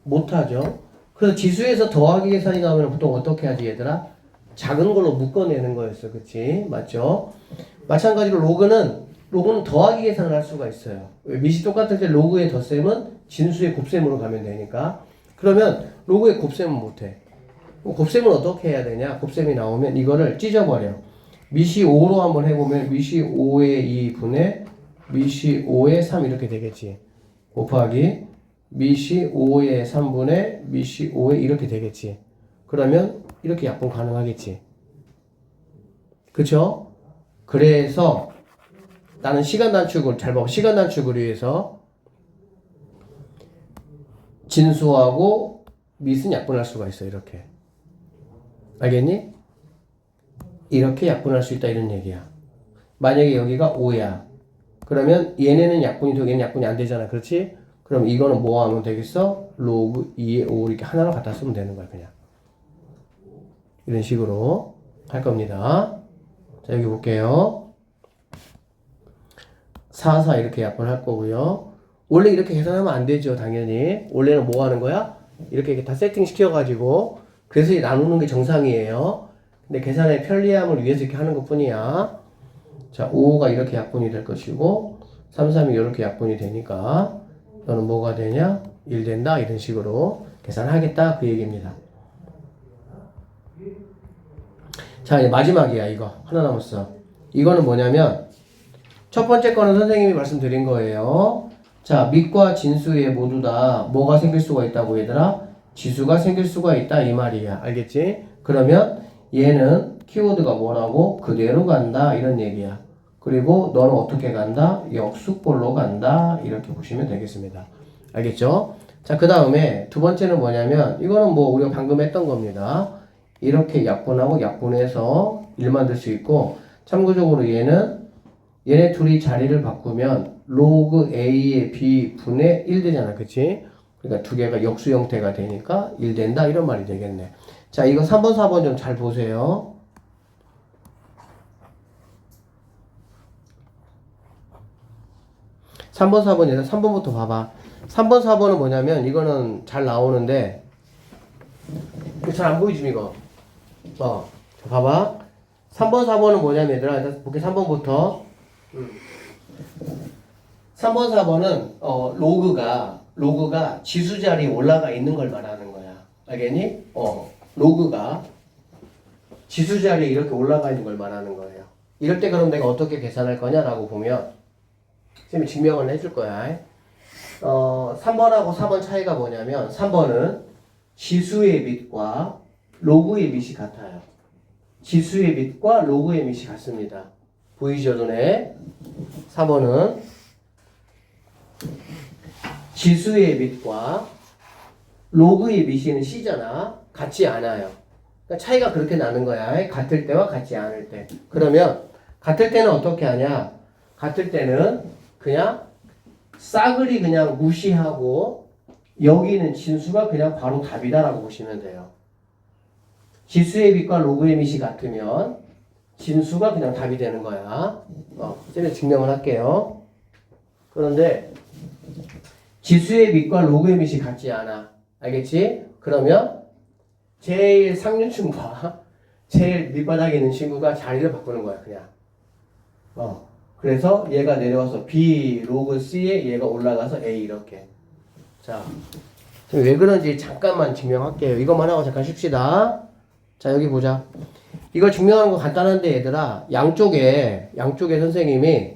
못하죠. 그래서 지수에서 더하기 계산이 나오면 보통 어떻게 하지 얘들아? 작은 걸로 묶어내는 거였어. 그치? 맞죠? 마찬가지로 로그는 더하기 계산을 할 수가 있어요. 밑이 똑같을 때 로그의 덧셈은 진수의 곱셈으로 가면 되니까. 그러면 로그의 곱셈은 못해. 곱셈은 어떻게 해야 되냐? 곱셈이 나오면 이거를 찢어버려. 밑이 5로 한번 해보면 밑이 5의 2분의 밑이 5의 3 이렇게 되겠지. 곱하기 밑이 5의 3분의 밑이 5의 이렇게 되겠지. 그러면 이렇게 약분 가능하겠지. 그쵸? 그래서 나는 시간 단축을 잘 봐. 시간 단축을 위해서 진수하고 밑은 약분할 수가 있어. 이렇게. 알겠니? 이렇게 약분할 수 있다 이런 얘기야. 만약에 여기가 5야. 그러면 얘네는 약분이 되고 얘는 약분이 안 되잖아. 그렇지? 그럼 이거는 뭐 하면 되겠어? 로그 2의 5 이렇게 하나로 갖다 쓰면 되는 거야. 그냥. 이런 식으로 할 겁니다. 자, 여기 볼게요. 4, 4 이렇게 약분할 거고요. 원래 이렇게 계산하면 안 되죠, 당연히. 원래는 뭐 하는 거야? 이렇게 다 세팅 시켜가지고 그래서 나누는 게 정상이에요. 근데 계산의 편리함을 위해서 이렇게 하는 것 뿐이야. 자, 5가 이렇게 약분이 될 것이고 3, 3이 이렇게 약분이 되니까 너는 뭐가 되냐? 1 된다. 이런 식으로 계산하겠다. 그 얘기입니다. 자, 이제 마지막이야. 이거 하나 남았어. 이거는 뭐냐면 첫 번째 거는 선생님이 말씀드린 거예요. 자, 밑과 진수에 모두 다 뭐가 생길 수가 있다고 얘들아? 지수가 생길 수가 있다 이 말이야. 알겠지? 그러면 얘는 키워드가 뭐라고? 그대로 간다 이런 얘기야. 그리고 너는 어떻게 간다? 역수꼴로 간다 이렇게 보시면 되겠습니다. 알겠죠? 자, 그 다음에 두 번째는 뭐냐면 이거는 뭐 우리가 방금 했던 겁니다. 이렇게 약분하고 약분해서 1 만들 수 있고 참고적으로 얘네 둘이 자리를 바꾸면 로그 A의 B 분의 1 되잖아. 그치? 그러니까 두 개가 역수 형태가 되니까 1 된다 이런 말이 되겠네. 자, 이거 3번 4번 좀 잘 보세요. 3번 4번 얘들 3번부터 봐봐. 3번 4번은 뭐냐면 이거는 잘 나오는데 잘 안 보이지 이거. 자, 봐봐. 3번 4번은 뭐냐면 얘들아 일단 볼게. 3번부터 3번 4번은 로그가 지수 자리에 올라가 있는 걸 말하는 거야. 알겠니? 로그가 지수 자리에 이렇게 올라가 있는 걸 말하는 거예요. 이럴 때 그럼 내가 어떻게 계산할 거냐라고 보면 선생님이 증명을 해줄 거야. 3번하고 4번 차이가 뭐냐면 3번은 지수의 밑과 로그의 밑이 같아요. 지수의 밑과 로그의 밑이 같습니다. 보이죠 눈에? 4번은 지수의 밑과 로그의 밑이는 C잖아. 같지 않아요. 그러니까 차이가 그렇게 나는 거야. 같을 때와 같지 않을 때. 그러면 같을 때는 어떻게 하냐? 같을 때는 그냥 싸그리 그냥 무시하고 여기는 진수가 그냥 바로 답이다라고 보시면 돼요. 지수의 밑과 로그의 밑이 같으면 진수가 그냥 답이 되는 거야. 제가 증명을 할게요. 그런데 지수의 밑과 로그의 밑이 같지 않아. 알겠지? 그러면 제일 상류 친구와 제일 밑바닥에 있는 친구가 자리를 바꾸는 거야, 그냥. 그래서 얘가 내려와서 B 로그 C에 얘가 올라가서 A 이렇게. 자, 왜 그런지 잠깐만 증명할게요. 이것만 하고 잠깐 쉽시다. 자, 여기 보자. 이걸 증명하는 거 간단한데 얘들아, 양쪽에 선생님이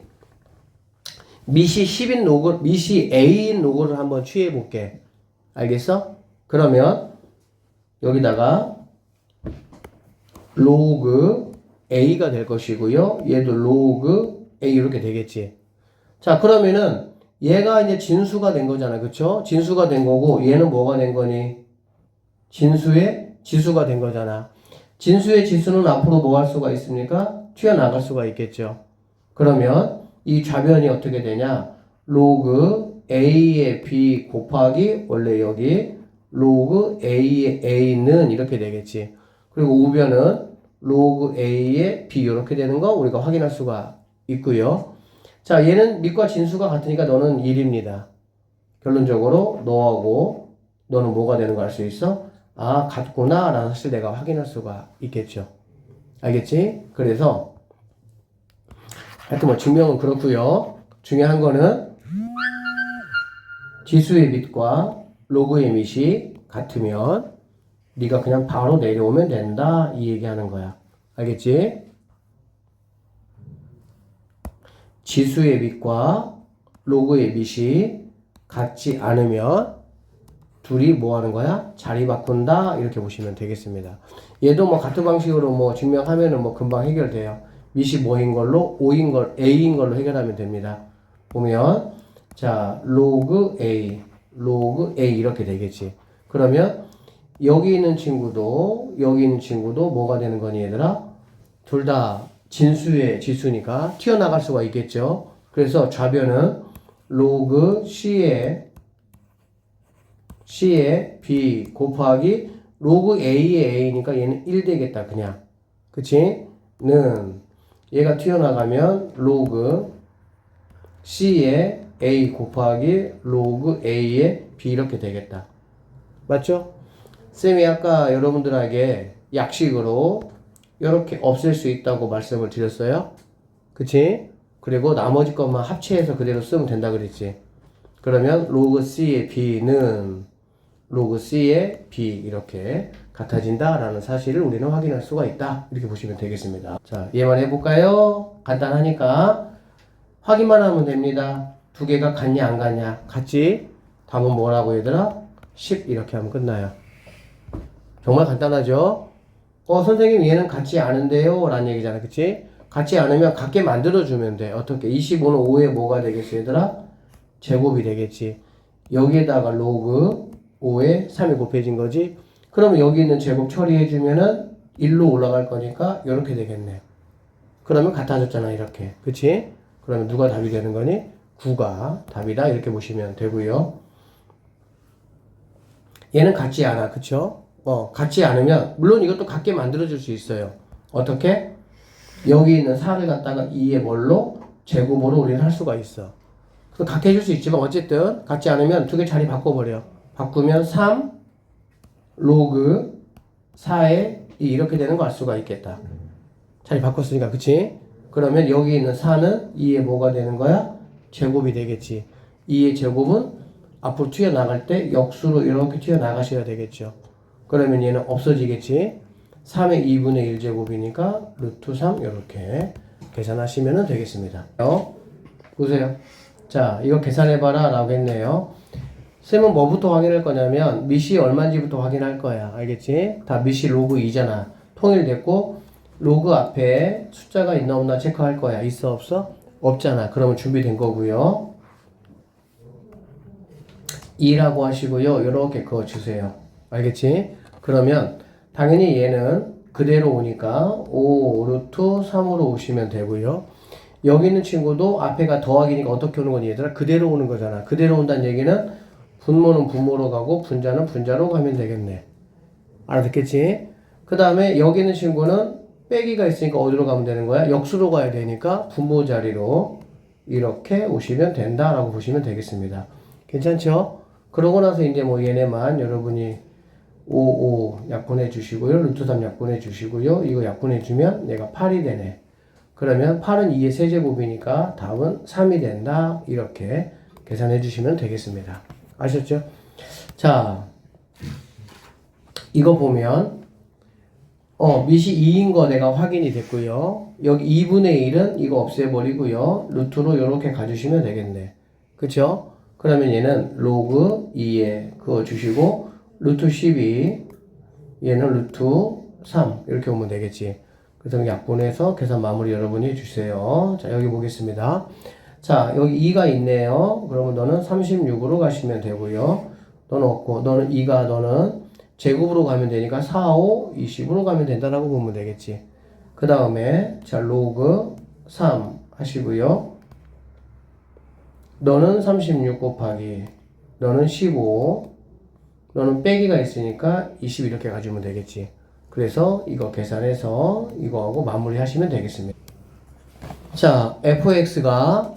밑이 10인 로그, 밑이 A인 로그를 한번 취해 볼게. 알겠어? 그러면 여기다가 로그 A가 될 것이고요. 얘도 로그 A 이렇게 되겠지. 자, 그러면은 얘가 이제 진수가 된 거잖아. 그쵸? 진수가 된 거고 얘는 뭐가 된 거니? 진수의 지수가 된 거잖아. 진수의 지수는 앞으로 뭐 할 수가 있습니까? 튀어나갈 수가 있겠죠. 그러면 이 좌변이 어떻게 되냐? 로그 A의 B 곱하기 원래 여기 로그 A의 A는 이렇게 되겠지. 그리고 우변은 로그 A의 B 이렇게 되는 거 우리가 확인할 수가 있고요. 자, 얘는 밑과 진수가 같으니까 너는 1입니다. 결론적으로 너하고 너는 뭐가 되는 거 알 수 있어? 아, 같구나 라는 사실 내가 확인할 수가 있겠죠. 알겠지? 그래서 하여튼 뭐 증명은 그렇고요. 중요한 거는 지수의 밑과 로그의 밑이 같으면 네가 그냥 바로 내려오면 된다 이 얘기하는 거야. 알겠지? 지수의 밑과 로그의 밑이 같지 않으면 둘이 뭐 하는 거야? 자리 바꾼다 이렇게 보시면 되겠습니다. 얘도 뭐 같은 방식으로 뭐 증명하면은 뭐 금방 해결돼요. 밑이 뭐인 걸로? 5인 걸, A인 걸로 해결하면 됩니다. 보면 자, 로그 A 이렇게 되겠지. 그러면 여기 있는 친구도 여기 있는 친구도 뭐가 되는 거니 얘들아? 둘 다 진수의 지수니까 튀어나갈 수가 있겠죠. 그래서 좌변은 로그 C의 B 곱하기 로그 A의 A니까 얘는 1 되겠다 그냥. 그치? 는 얘가 튀어나가면 로그 C의 A 곱하기 로그 A의 B 이렇게 되겠다. 맞죠? 쌤이 아까 여러분들에게 약식으로 이렇게 없앨 수 있다고 말씀을 드렸어요. 그치? 그리고 나머지 것만 합체해서 그대로 쓰면 된다 그랬지. 그러면 로그 C의 B는 로그 C의 B 이렇게 같아진다라는 사실을 우리는 확인할 수가 있다. 이렇게 보시면 되겠습니다. 자, 얘만 해볼까요? 간단하니까 확인만 하면 됩니다. 두 개가 같냐 안 같냐? 같지? 답은 뭐라고 얘들아? 10 이렇게 하면 끝나요. 정말 간단하죠? 선생님 얘는 같지 않은데요? 라는 얘기잖아. 그치? 같지 않으면 같게 만들어주면 돼. 어떻게? 25는 5에 뭐가 되겠어 얘들아? 제곱이 되겠지. 여기에다가 로그 5에 3이 곱해진 거지. 그러면 여기 있는 제곱 처리해주면은 1로 올라갈 거니까 이렇게 되겠네. 그러면 같아졌잖아 이렇게. 그치? 그러면 누가 답이 되는 거니? 9가 답이다 이렇게 보시면 되고요. 얘는 같지 않아. 그쵸? 같지 않으면 물론 이것도 같게 만들어줄 수 있어요. 어떻게? 여기 있는 4를 갖다가 2의 뭘로? 제곱으로 우리는 할 수가 있어. 그래서 같게 해줄 수 있지만 어쨌든 같지 않으면 두 개 자리 바꿔버려. 바꾸면 3 로그 4에 2 이렇게 되는 거 알 수가 있겠다. 자리 바꿨으니까 그치? 그러면 여기 있는 4는 2의 뭐가 되는 거야? 제곱이 되겠지. 2의 제곱은 앞으로 튀어나갈 때 역수로 이렇게 튀어나가셔야 되겠죠. 그러면 얘는 없어지겠지. 3의 2분의 1제곱이니까 루트 3 이렇게 계산하시면 되겠습니다. 보세요. 자, 이거 계산해봐라 라고 했네요. 쌤은 뭐부터 확인할 거냐면 밑이 얼마인지부터 확인할 거야. 알겠지? 다 밑이 로그 2잖아. 통일됐고 로그 앞에 숫자가 있나 없나 체크할 거야. 있어 없어? 없잖아. 그러면 준비된 거고요. 2라고 하시고요. 이렇게 그어주세요. 알겠지? 그러면 당연히 얘는 그대로 오니까 5 루트 3으로 오시면 되고요. 여기 있는 친구도 앞에가 더하기니까 어떻게 오는 거니 얘들아? 그대로 오는 거잖아. 그대로 온다는 얘기는 분모는 분모로 가고 분자는 분자로 가면 되겠네. 알아듣겠지? 그 다음에 여기 있는 친구는 빼기가 있으니까 어디로 가면 되는 거야? 역수로 가야 되니까 분모 자리로 이렇게 오시면 된다라고 보시면 되겠습니다. 괜찮죠? 그러고 나서 이제 뭐 얘네만 여러분이 5 약분해 주시고요. 루트 3 약분해 주시고요. 이거 약분해 주면 얘가 8이 되네. 그러면 8은 2의 세제곱이니까 답은 3이 된다. 이렇게 계산해 주시면 되겠습니다. 아셨죠? 자, 이거 보면 밑이 2인 거 내가 확인이 됐고요. 여기 2분의 1은 이거 없애버리고요. 루트로 이렇게 가주시면 되겠네. 그쵸? 그러면 얘는 로그 2에 그어 주시고 루트 12 얘는 루트 3 이렇게 오면 되겠지. 그래서 약분해서 계산 마무리 여러분이 해주세요. 자, 여기 보겠습니다. 자, 여기 2가 있네요. 그러면 너는 36으로 가시면 되고요. 너는 없고, 너는 2가 너는 제곱으로 가면 되니까 4, 5, 20으로 가면 된다라고 보면 되겠지. 그 다음에, 자, 로그 3 하시고요. 너는 36 곱하기, 너는 15, 너는 빼기가 있으니까 20 이렇게 가지면 되겠지. 그래서 이거 계산해서 이거하고 마무리 하시면 되겠습니다. 자, fx가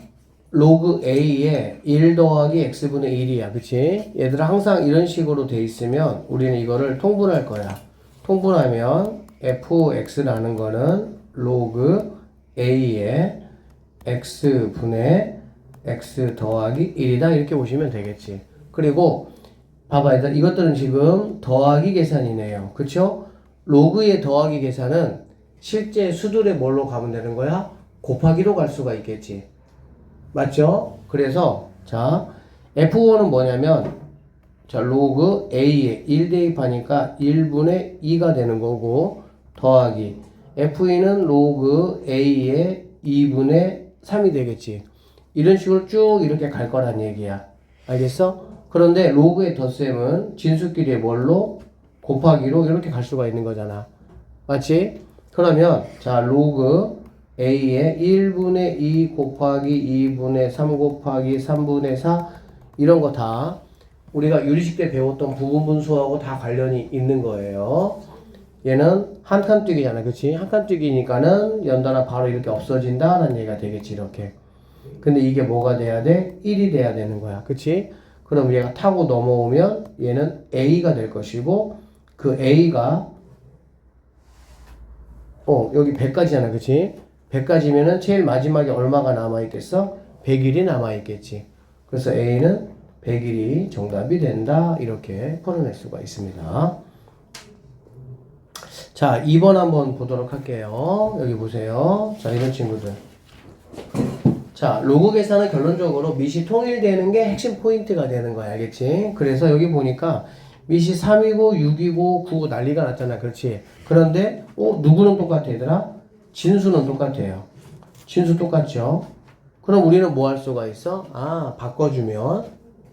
로그 a에 1 더하기 x분의 1이야. 그치? 얘들아 항상 이런 식으로 돼 있으면 우리는 이거를 통분할 거야. 통분하면 fx라는 거는 로그 a에 x분의 x 더하기 1이다. 이렇게 보시면 되겠지. 그리고 봐봐 얘들 이것들은 지금 더하기 계산이네요. 그쵸? 로그의 더하기 계산은 실제 수들의 뭘로 가면 되는 거야? 곱하기로 갈 수가 있겠지. 맞죠? 그래서 자 F1은 뭐냐면 자 로그 A에 1 대입하니까 1분의 2가 되는 거고 더하기 F2는 로그 A에 2분의 3이 되겠지. 이런 식으로 쭉 이렇게 갈 거란 얘기야. 알겠어? 그런데 로그의 덧셈은 진수끼리의 뭘로? 곱하기로 이렇게 갈 수가 있는 거잖아. 맞지? 그러면 자 로그 A에 1분의 2 곱하기 2분의 3 곱하기 3분의 4 이런 거 다 우리가 유리식 때 배웠던 부분분수하고 다 관련이 있는 거예요. 얘는 한 칸뛰기잖아. 그치? 한 칸뛰기니까는 연달아 바로 이렇게 없어진다라는 얘기가 되겠지. 이렇게. 근데 이게 뭐가 돼야 돼? 1이 돼야 되는 거야. 그치? 그럼 얘가 타고 넘어오면 얘는 A가 될 것이고 그 A가 여기 100까지잖아. 그치? 100까지면은 제일 마지막에 얼마가 남아있겠어? 100일이 남아있겠지. 그래서 A는 100일이 정답이 된다. 이렇게 풀어낼 수가 있습니다. 자, 2번 한번 보도록 할게요. 여기 보세요. 자, 이런 친구들. 자, 로그 계산은 결론적으로 밑이 통일되는 게 핵심 포인트가 되는 거야. 알겠지? 그래서 여기 보니까 밑이 3이고 6이고 9고 난리가 났잖아. 그렇지? 그런데 누구는 똑같아 얘들아? 진수는 똑같아요. 진수 똑같죠? 그럼 우리는 뭐 할 수가 있어? 바꿔주면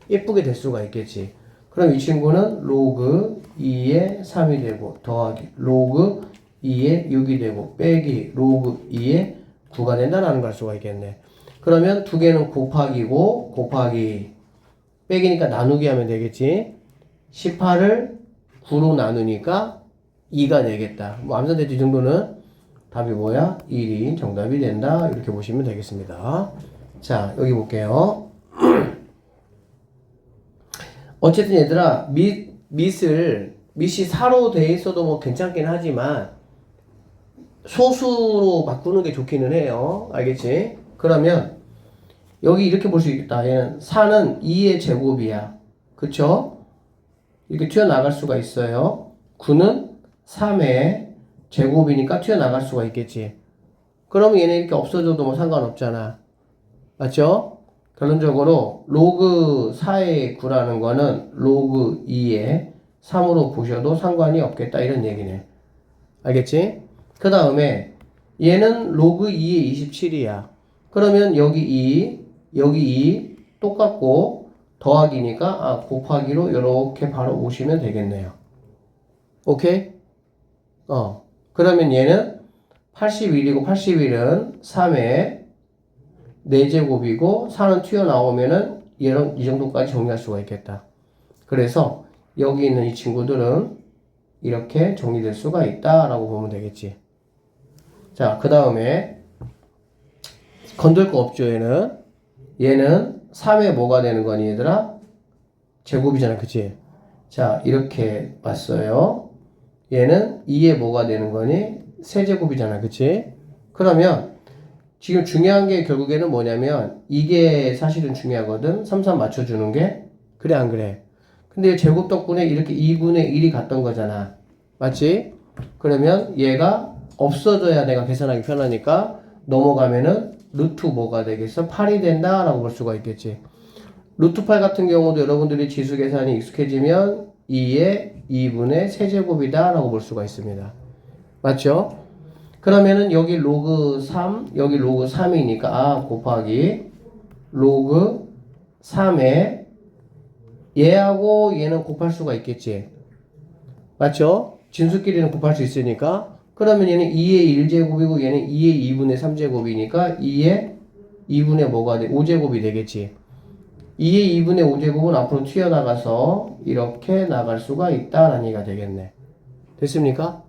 예쁘게 될 수가 있겠지. 그럼 이 친구는 로그 2에 3이 되고 더하기 로그 2에 6이 되고 빼기 로그 2에 9가 된다라는 걸 알 수가 있겠네. 그러면 두 개는 곱하기고 곱하기 빼기니까 나누기 하면 되겠지. 18을 9로 나누니까 2가 되겠다. 뭐 암산됐지. 이 정도는 답이 뭐야? 1이 정답이 된다. 이렇게 보시면 되겠습니다. 자, 여기 볼게요. 어쨌든 얘들아 밑이 4로 돼 있어도 뭐 괜찮긴 하지만 소수로 바꾸는 게 좋기는 해요. 알겠지? 그러면 여기 이렇게 볼 수 있겠다. 얘는 4는 2의 제곱이야. 그쵸? 이렇게 튀어나갈 수가 있어요. 9는 3의 제곱이니까 튀어나갈 수가 있겠지. 그럼 얘네 이렇게 없어져도 뭐 상관없잖아. 맞죠? 결론적으로 로그 4의 9라는 거는 로그 2의 3으로 보셔도 상관이 없겠다. 이런 얘기네. 알겠지? 그 다음에 얘는 로그 2의 27이야. 그러면 여기 2, 여기 2 똑같고 더하기니까 곱하기로 이렇게 바로 오시면 되겠네요. 오케이? 그러면 얘는 81이고 81은 3의 4제곱이고 4는 튀어나오면은 얘는 이 정도까지 정리할 수가 있겠다. 그래서 여기 있는 이 친구들은 이렇게 정리될 수가 있다라고 보면 되겠지. 자, 그 다음에 건들 거 없죠. 얘는 3의 뭐가 되는 거니 얘들아? 제곱이잖아. 그치? 자, 이렇게 왔어요. 얘는 2의 뭐가 되는 거니? 세제곱이잖아. 그치? 그러면 지금 중요한 게 결국에는 뭐냐면 이게 사실은 중요하거든. 3, 3 맞춰주는 게. 그래 안 그래? 근데 제곱 덕분에 이렇게 2분의 1이 갔던 거잖아. 맞지? 그러면 얘가 없어져야 내가 계산하기 편하니까 넘어가면은 루트 뭐가 되겠어? 8이 된다라고 볼 수가 있겠지. 루트 8 같은 경우도 여러분들이 지수 계산이 익숙해지면 2의 2분의 세제곱이다 라고 볼 수가 있습니다. 맞죠? 그러면은 여기 로그 3, 여기 로그 3이니까 곱하기 로그 3에 얘하고 얘는 곱할 수가 있겠지. 맞죠? 진수끼리는 곱할 수 있으니까. 그러면 얘는 2의 1제곱이고 얘는 2의 2분의 3제곱이니까 2의 2분의 뭐가 돼? 5제곱이 되겠지. 2의 2분의 5제곱은 앞으로 튀어나가서 이렇게 나갈 수가 있다라는 얘기가 되겠네. 됐습니까?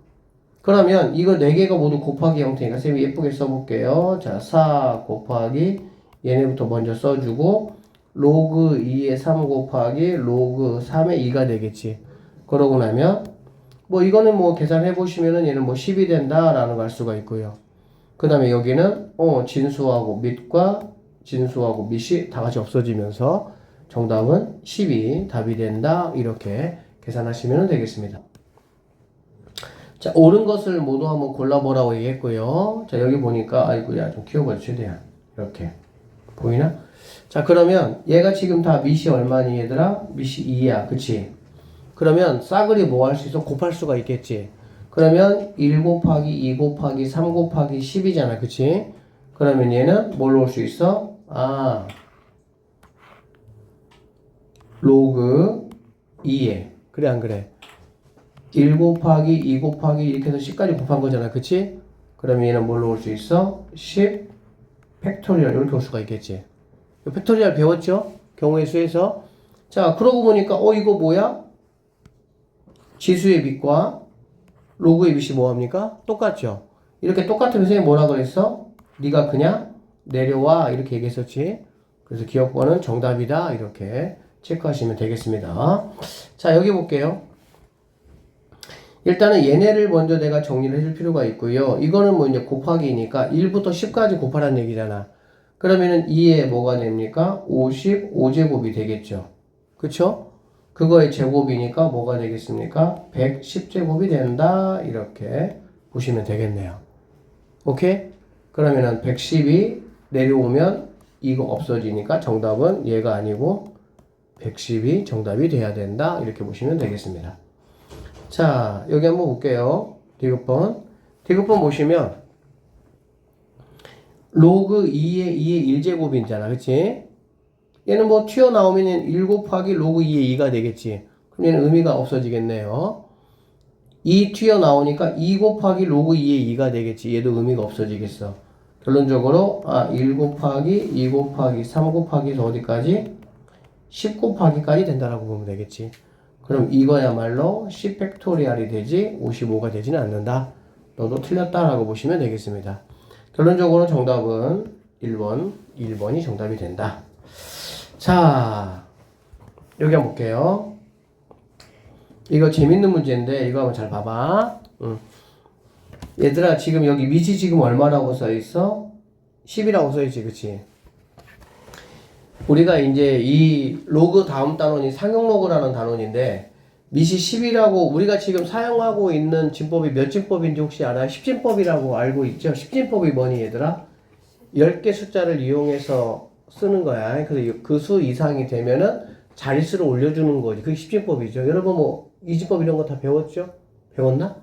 그러면 이거 4개가 모두 곱하기 형태니까 쌤이 예쁘게 써볼게요. 자, 4 곱하기 얘네부터 먼저 써주고 로그 2의 3 곱하기 로그 3의 2가 되겠지. 그러고 나면 뭐 이거는 뭐 계산해 보시면은 얘는 뭐 10이 된다라는 걸 알 수가 있고요. 그 다음에 여기는 진수하고 밑과 진수하고 밑이 다 같이 없어지면서 정답은 10이 답이 된다. 이렇게 계산하시면 되겠습니다. 자, 옳은 것을 모두 한번 골라보라고 얘기했고요. 자, 여기 보니까 아이고야 좀 키워봐 최대한 이렇게 보이나? 자, 그러면 얘가 지금 다 밑이 얼마니 얘들아? 밑이 2야. 그치? 그러면 싸그리 뭐 할 수 있어? 곱할 수가 있겠지. 그러면 1 곱하기 2 곱하기 3 곱하기 10이잖아. 그치? 그러면 얘는 뭘로 올 수 있어? 로그 2에. 그래 안 그래? 1 곱하기 2 곱하기 이렇게 해서 10까지 곱한 거잖아. 그치? 그러면 얘는 뭘로 올 수 있어? 10 팩토리얼 이렇게 올 수가 있겠지. 팩토리얼 배웠죠? 경우의 수에서. 자, 그러고 보니까 이거 뭐야? 지수의 밑과 로그의 밑이 뭐합니까? 똑같죠? 이렇게 똑같으면 선생님이 뭐라 그랬어? 네가 그냥 내려와 이렇게 얘기했었지. 그래서 기억번은 정답이다 이렇게 체크하시면 되겠습니다. 자, 여기 볼게요. 일단은 얘네를 먼저 내가 정리를 해줄 필요가 있고요. 이거는 뭐 이제 곱하기니까 1부터 10까지 곱하라는 얘기잖아. 그러면은 2에 뭐가 됩니까? 55제곱이 되겠죠. 그쵸? 그거의 제곱이니까 뭐가 되겠습니까? 110제곱이 된다. 이렇게 보시면 되겠네요. 오케이? 그러면은 110이 내려오면 이거 없어지니까 정답은 얘가 아니고 110이 정답이 돼야 된다. 이렇게 보시면 되겠습니다. 자, 여기 한번 볼게요. 디귿번. 디귿번 보시면 로그 2의 1제곱이잖아. 그치? 얘는 뭐 튀어나오면 1 곱하기 로그 2의 2가 되겠지. 그럼 얘는 의미가 없어지겠네요. 2 튀어나오니까 2 곱하기 로그 2의 2가 되겠지. 얘도 의미가 없어지겠어. 결론적으로 1 곱하기 2 곱하기 3 곱하기 서 어디까지? 10 곱하기까지 된다라고 보면 되겠지. 그럼 이거야말로 10 팩토리얼이 되지 55가 되지는 않는다. 너도 틀렸다라고 보시면 되겠습니다. 결론적으로 정답은 1번이 정답이 된다. 자, 여기 한번 볼게요. 이거 재밌는 문제인데 이거 한번 잘 봐봐. 얘들아, 지금 여기 밑이 지금 얼마라고 써있어? 10이라고 써있지, 그치? 우리가 이제 이 로그 다음 단원이 상용 로그라는 단원인데 밑이 10이라고 우리가 지금 사용하고 있는 진법이 몇 진법인지 혹시 알아요? 10진법이라고 알고 있죠? 10진법이 뭐니 얘들아? 10개 숫자를 이용해서 쓰는 거야. 그래서 그 수 이상이 되면은 자릿수를 올려주는 거지. 그게 10진법이죠. 여러분 뭐 이진법 이런 거 다 배웠죠? 배웠나?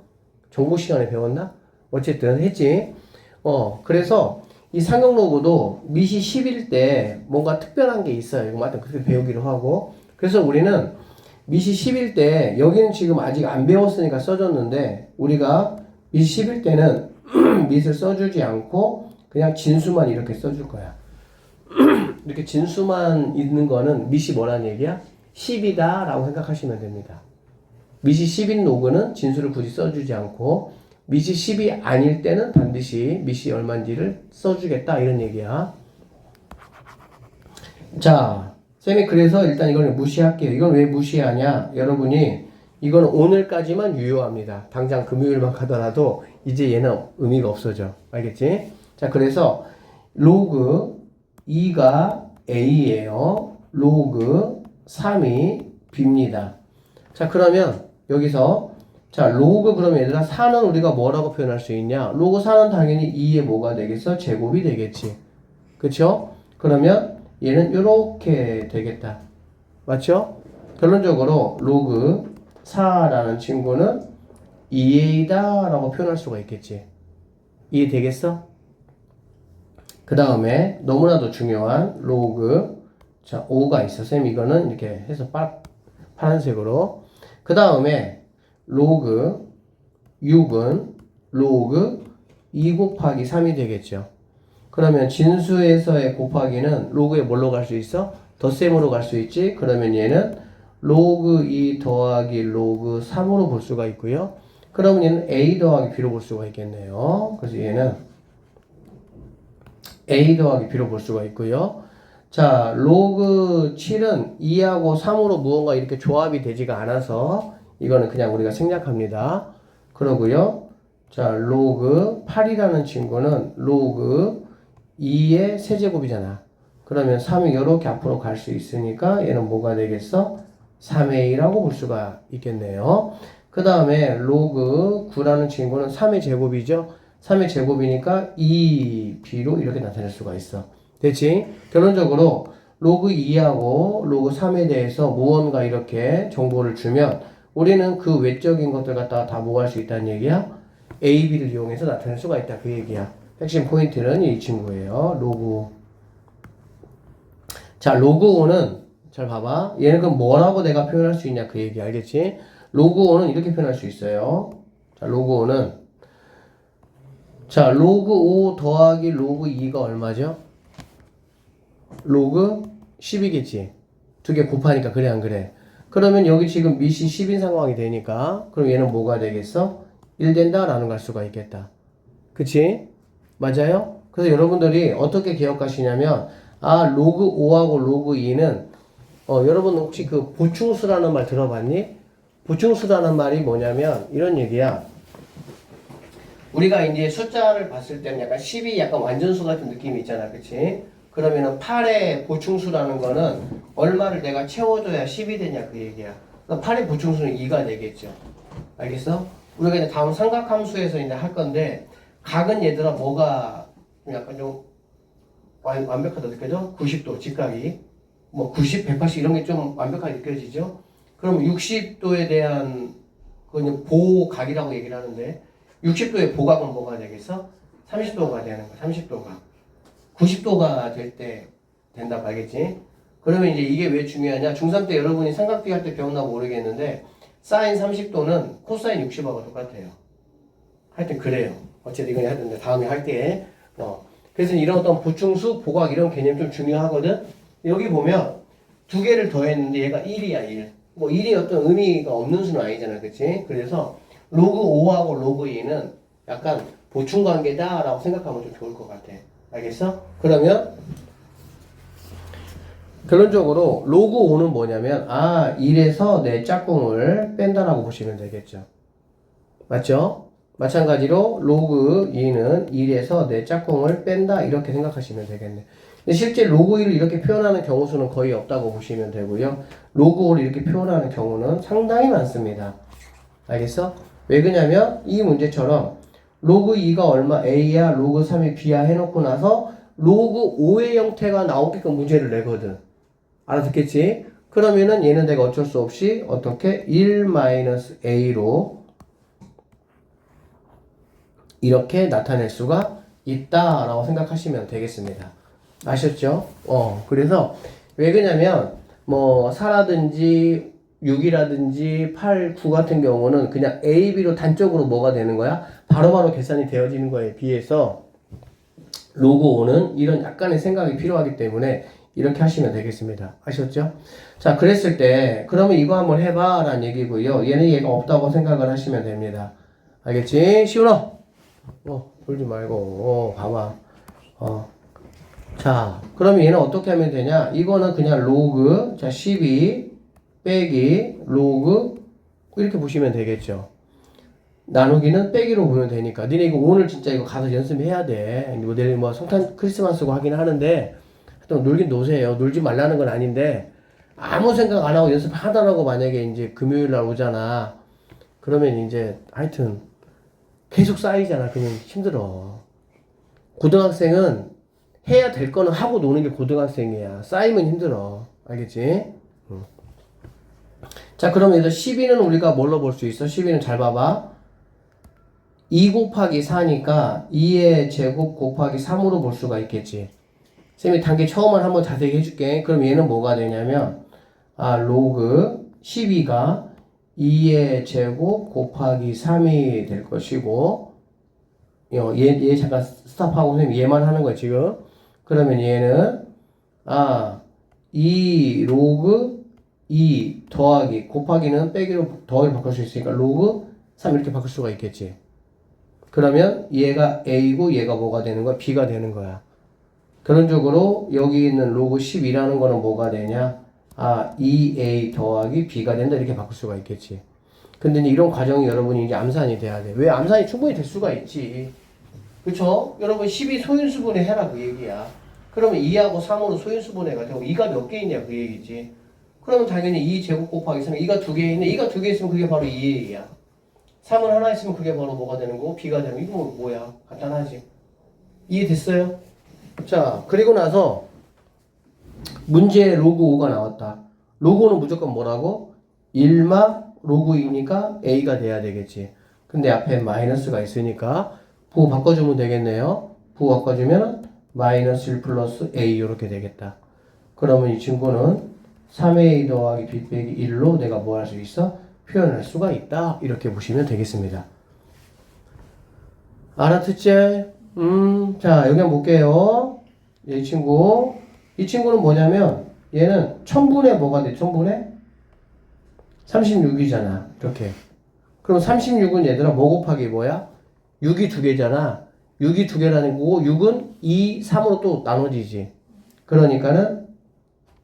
정보 시간에 배웠나? 어쨌든 했지. 그래서 이 상용 로그도 밑이 10일 때 뭔가 특별한 게 있어요. 이거 맞다. 그렇게 배우기로 하고. 그래서 우리는 밑이 10일 때, 여기는 지금 아직 안 배웠으니까 써줬는데, 우리가 밑이 10일 때는 밑을 써주지 않고, 그냥 진수만 이렇게 써줄 거야. 이렇게 진수만 있는 거는 밑이 뭐라는 얘기야? 10이다 라고 생각하시면 됩니다. 밑이 10인 로그는 진수를 굳이 써주지 않고, 밑이 10이 아닐 때는 반드시 밑이 얼마인지를 써주겠다 이런 얘기야. 자, 쌤이 그래서 일단 이걸 무시할게요. 이건 왜 무시하냐? 여러분이 이건 오늘까지만 유효합니다. 당장 금요일만 가더라도 이제 얘는 의미가 없어져. 알겠지? 자, 그래서 로그 2가 A예요. 로그 3이 B입니다. 자, 그러면 여기서 자, 로그 그러면 얘들아 4는 우리가 뭐라고 표현할 수 있냐? 로그 4는 당연히 2의 뭐가 되겠어? 제곱이 되겠지. 그쵸? 그러면 얘는 이렇게 되겠다. 맞죠? 결론적으로 로그 4라는 친구는 2a다 라고 표현할 수가 있겠지. 이해되겠어? 그 다음에 너무나도 중요한 로그 자 5가 있어. 쌤 이거는 이렇게 해서 파란색으로 그 다음에 로그 6은 로그 2 곱하기 3이 되겠죠. 그러면 진수에서의 곱하기는 로그에 뭘로 갈 수 있어? 덧셈으로 갈 수 있지. 그러면 얘는 로그 2 더하기 로그 3으로 볼 수가 있고요. 그러면 얘는 a 더하기 b로 볼 수가 있겠네요. 그래서 얘는 a 더하기 b로 볼 수가 있고요. 자, 로그 7은 2하고 3으로 무언가 이렇게 조합이 되지가 않아서 이거는 그냥 우리가 생략합니다. 그러고요. 자, 로그 8이라는 친구는 로그 2의 세제곱이잖아. 그러면 3이 이렇게 앞으로 갈 수 있으니까 얘는 뭐가 되겠어? 3a라고 볼 수가 있겠네요. 그 다음에 로그 9라는 친구는 3의 제곱이죠. 3의 제곱이니까 2b로 이렇게 나타낼 수가 있어. 됐지? 결론적으로 로그 2하고 로그 3에 대해서 무언가 이렇게 정보를 주면 우리는 그 외적인 것들 갖다가 다 뭐 할 수 있다는 얘기야? A, B를 이용해서 나타낼 수가 있다. 그 얘기야. 핵심 포인트는 이 친구예요. 로그. 자, 로그 5는 잘 봐봐. 얘는 그럼 뭐라고 내가 표현할 수 있냐 그 얘기 알겠지? 로그 5는 이렇게 표현할 수 있어요. 자, 로그 5는 자, 로그 5 더하기 로그 2가 얼마죠? 로그 10이겠지. 두 개 곱하니까 그래 안 그래? 그러면 여기 지금 밑이 10인 상황이 되니까 그럼 얘는 뭐가 되겠어? 1 된다 라는 걸 수가 있겠다. 그치? 맞아요? 그래서 여러분들이 어떻게 기억하시냐면, 로그 5하고 로그 2는, 여러분 혹시 그 보충수라는 말 들어봤니? 보충수라는 말이 뭐냐면, 이런 얘기야. 우리가 이제 숫자를 봤을 때는 약간 10이 약간 완전수 같은 느낌이 있잖아. 그치? 그러면은 8의 보충수라는 거는 얼마를 내가 채워줘야 10이 되냐 그 얘기야. 그러니까 8의 보충수는 2가 되겠죠. 알겠어? 우리가 이제 다음 삼각함수에서 이제 할 건데, 각은 얘들아 뭐가 약간 좀 완벽하다 느껴져? 90도 직각이. 뭐 90, 180 이런 게 좀 완벽하게 느껴지죠? 그럼 60도에 대한 그냥 보각이라고 얘기를 하는데, 60도의 보각은 뭐가 되겠어? 30도가 되는 거야. 30도가. 90도가 될 때 된다고 알겠지? 그러면 이제 이게 왜 중요하냐? 중3 때 여러분이 삼각비 할 때 배웠나 모르겠는데 사인 30도는 코사인 60하고 똑같아요. 하여튼 그래요. 어쨌든 이건 하여튼 다음에 할게. 그래서 이런 어떤 보충수, 보각 이런 개념 좀 중요하거든? 여기 보면 두 개를 더했는데 얘가 1이야, 1. 뭐 1이 어떤 의미가 없는 수는 아니잖아. 그치? 그래서 로그 5하고 로그 2는 약간 보충 관계다라고 생각하면 좀 좋을 것 같아. 알겠어? 그러면 결론적으로 로그 5는 뭐냐면 1에서 내 짝꿍을 뺀다라고 보시면 되겠죠. 맞죠? 마찬가지로 로그 2는 1에서 내 짝꿍을 뺀다 이렇게 생각하시면 되겠네. 근데 실제 로그 1을 이렇게 표현하는 경우 수는 거의 없다고 보시면 되고요. 로그 5를 이렇게 표현하는 경우는 상당히 많습니다. 알겠어? 왜 그러냐면 이 문제처럼 로그 2가 얼마 A야 로그 3이 B야 해놓고 나서 로그 5의 형태가 나오게끔 문제를 내거든. 알아듣겠지? 그러면은 얘는 내가 어쩔 수 없이 어떻게 1-A로 이렇게 나타낼 수가 있다라고 생각하시면 되겠습니다. 아셨죠? 그래서 왜 그러냐면 뭐 4라든지 6이라든지 8, 9 같은 경우는 그냥 A, B로 단적으로 뭐가 되는 거야? 바로바로 계산이 되어지는 거에 비해서 로그 5는 이런 약간의 생각이 필요하기 때문에 이렇게 하시면 되겠습니다. 아셨죠? 자, 그랬을 때 그러면 이거 한번 해봐 라는 얘기고요. 얘는 얘가 없다고 생각을 하시면 됩니다. 알겠지? 시원아! 돌지 말고 봐봐. 자, 그러면 얘는 어떻게 하면 되냐? 이거는 그냥 로그, 자, 12 빼기 로그 이렇게 보시면 되겠죠. 나누기는 빼기로 보면 되니까. 니네 이거 오늘 진짜 이거 가서 연습해야 돼. 뭐 내일 뭐 성탄 크리스마스고 하긴 하는데 하여튼 놀긴 노세요. 놀지 말라는 건 아닌데 아무 생각 안 하고 연습 하다라고 만약에 이제 금요일 날 오잖아. 그러면 이제 하여튼 계속 쌓이잖아. 그러면 힘들어. 고등학생은 해야 될 거는 하고 노는 게 고등학생이야. 쌓이면 힘들어. 알겠지? 자, 그러면 이제 12는 우리가 뭘로 볼 수 있어? 12는 잘 봐봐. 2 곱하기 4니까 2의 제곱 곱하기 3으로 볼 수가 있겠지. 쌤이 단계 처음을 한번 자세히 해줄게. 그럼 얘는 뭐가 되냐면, 로그 12가 2의 제곱 곱하기 3이 될 것이고, 얘 잠깐 스탑하고 선생님 얘만 하는 거야, 지금. 그러면 얘는, 2 로그 2 더하기, 곱하기는 빼기로 더하기로 바꿀 수 있으니까 로그 3 이렇게 바꿀 수가 있겠지. 그러면 얘가 A고 얘가 뭐가 되는 거야? B가 되는 거야. 결론적으로 여기 있는 로그 12라는 거는 뭐가 되냐? 2A 더하기 B가 된다 이렇게 바꿀 수가 있겠지. 근데 이제 이런 과정이 여러분이 이제 암산이 돼야 돼. 왜? 암산이 충분히 될 수가 있지. 그쵸? 여러분 12 소인수분해 해라 그 얘기야. 그러면 2하고 3으로 소인수분해가 되고 2가 몇 개 있냐 그 얘기지. 그러면 당연히 2 제곱 곱하기 3 2가 2개 있네. 2가 2개 있으면 그게 바로 2A야. 3은 하나 있으면 그게 바로 뭐가 되는 거고 B가 되는 거. 이거 뭐야? 간단하지. 이해됐어요? 자, 그리고 나서 문제에 로그 5가 나왔다. 로그 5는 무조건 뭐라고? 1마 로그 2니까 A가 돼야 되겠지. 근데 앞에 마이너스가 있으니까 부호 바꿔주면 되겠네요. 부호 바꿔주면 마이너스 1 플러스 A 이렇게 되겠다. 그러면 이 친구는 3A 더하기 B 빼기 1로 내가 뭐 할 수 있어? 표현할 수가 있다. 이렇게 보시면 되겠습니다. 알아듣지? 자, 여기 한번 볼게요. 이 친구는 뭐냐면, 얘는 1000분의 뭐가 돼? 1000분의 36이잖아. 이렇게. 그럼 36은 얘들아, 뭐 곱하기 뭐야? 6이 두 개잖아. 6이 두 개라는 거고 6은 2, 3으로 또 나눠지지. 그러니까는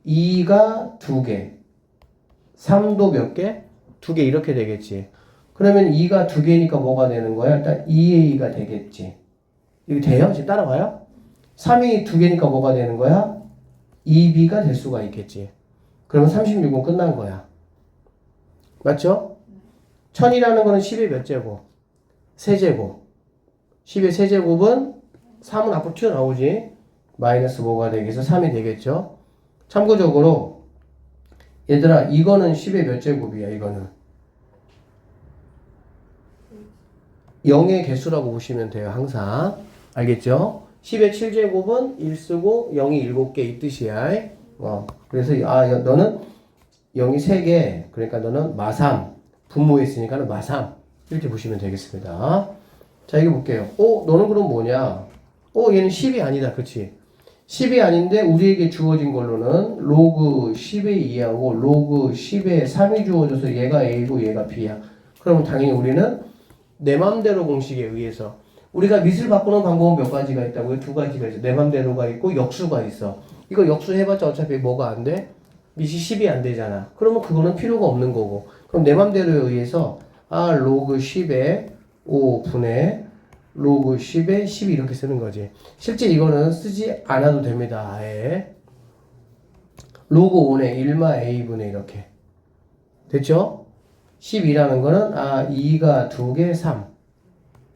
2가 두 개, 3도 몇 개? 두 개 이렇게 되겠지. 그러면 2가 두 개니까 뭐가 되는 거야? 일단 2a가 되겠지. 이거 돼요? 지금 따라가요? 3이 두 개니까 뭐가 되는 거야? 2b가 될 수가 있겠지. 그러면 36은 끝난 거야. 맞죠? 1000이라는 거는 10의 몇 제곱? 세제곱. 10의 세제곱은 3은 앞으로 튀어나오지. 마이너스 뭐가 되겠어? 3이 되겠죠? 참고적으로 얘들아 이거는 10의 몇 제곱이야 이거는 0의 개수라고 보시면 돼요 항상. 알겠죠? 10의 7제곱은 1 쓰고 0이 7개 이 뜻이야. 그래서 너는 0이 3개 그러니까 너는 마3 분모에 있으니까 마3 이렇게 보시면 되겠습니다. 자 이거 볼게요. 너는 그럼 뭐냐? 얘는 10이 아니다. 그렇지? 10이 아닌데 우리에게 주어진 걸로는 로그 10의 2하고 로그 10의 3이 주어져서 얘가 A고 얘가 B야. 그러면 당연히 우리는 내 맘대로 공식에 의해서 우리가 밑을 바꾸는 방법은 몇 가지가 있다고요? 두 가지가 있어. 내 맘대로가 있고 역수가 있어. 이거 역수 해봤자 어차피 뭐가 안 돼? 밑이 10이 안 되잖아. 그러면 그거는 필요가 없는 거고. 그럼 내 맘대로에 의해서 로그 10의 5분의 로그 10에 12 이렇게 쓰는 거지. 실제 이거는 쓰지 않아도 됩니다. 아예. 로그 5의 1마 a분의 이렇게. 됐죠? 12라는 거는 2가 2개 3.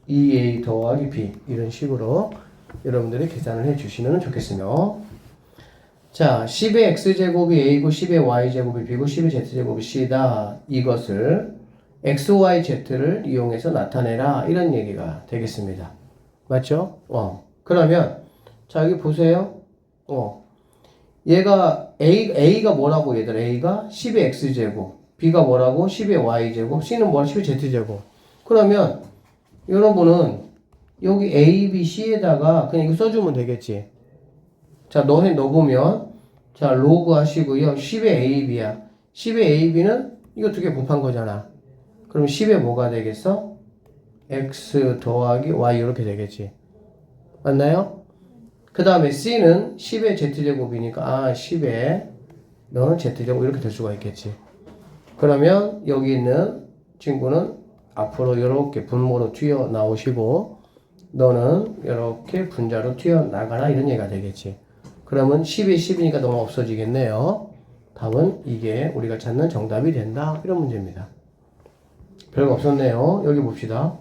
2a 더하기 b. 이런 식으로 여러분들이 계산을 해 주시면 좋겠으며. 자, 10의 x제곱이 a고 10의 y제곱이 b고 10의 z제곱이 c다. 이것을 x, y, z를 이용해서 나타내라 이런 얘기가 되겠습니다. 맞죠? 그러면 자 여기 보세요. 얘가 A가 뭐라고 얘들 A가 10의 x제곱 B가 뭐라고 10의 y제곱 C는 뭐라고 10의 z제곱. 그러면 여러분은 여기 A, B, C에다가 그냥 이거 써주면 되겠지. 자 넣어보면 자 로그 하시고요. 10의 AB야. 10의 AB는 이거 두 개 곱한 거잖아. 그럼 10에 뭐가 되겠어? x 더하기 y 이렇게 되겠지. 맞나요? 그 다음에 c는 10의 z제곱이니까 10에 너는 z제곱 이렇게 될 수가 있겠지. 그러면 여기 있는 친구는 앞으로 이렇게 분모로 튀어나오시고 너는 이렇게 분자로 튀어나가라 이런 얘기가 되겠지. 그러면 10이 10이니까 너무 없어지겠네요. 답은 이게 우리가 찾는 정답이 된다. 이런 문제입니다. 별거 없었네요. 여기 봅시다.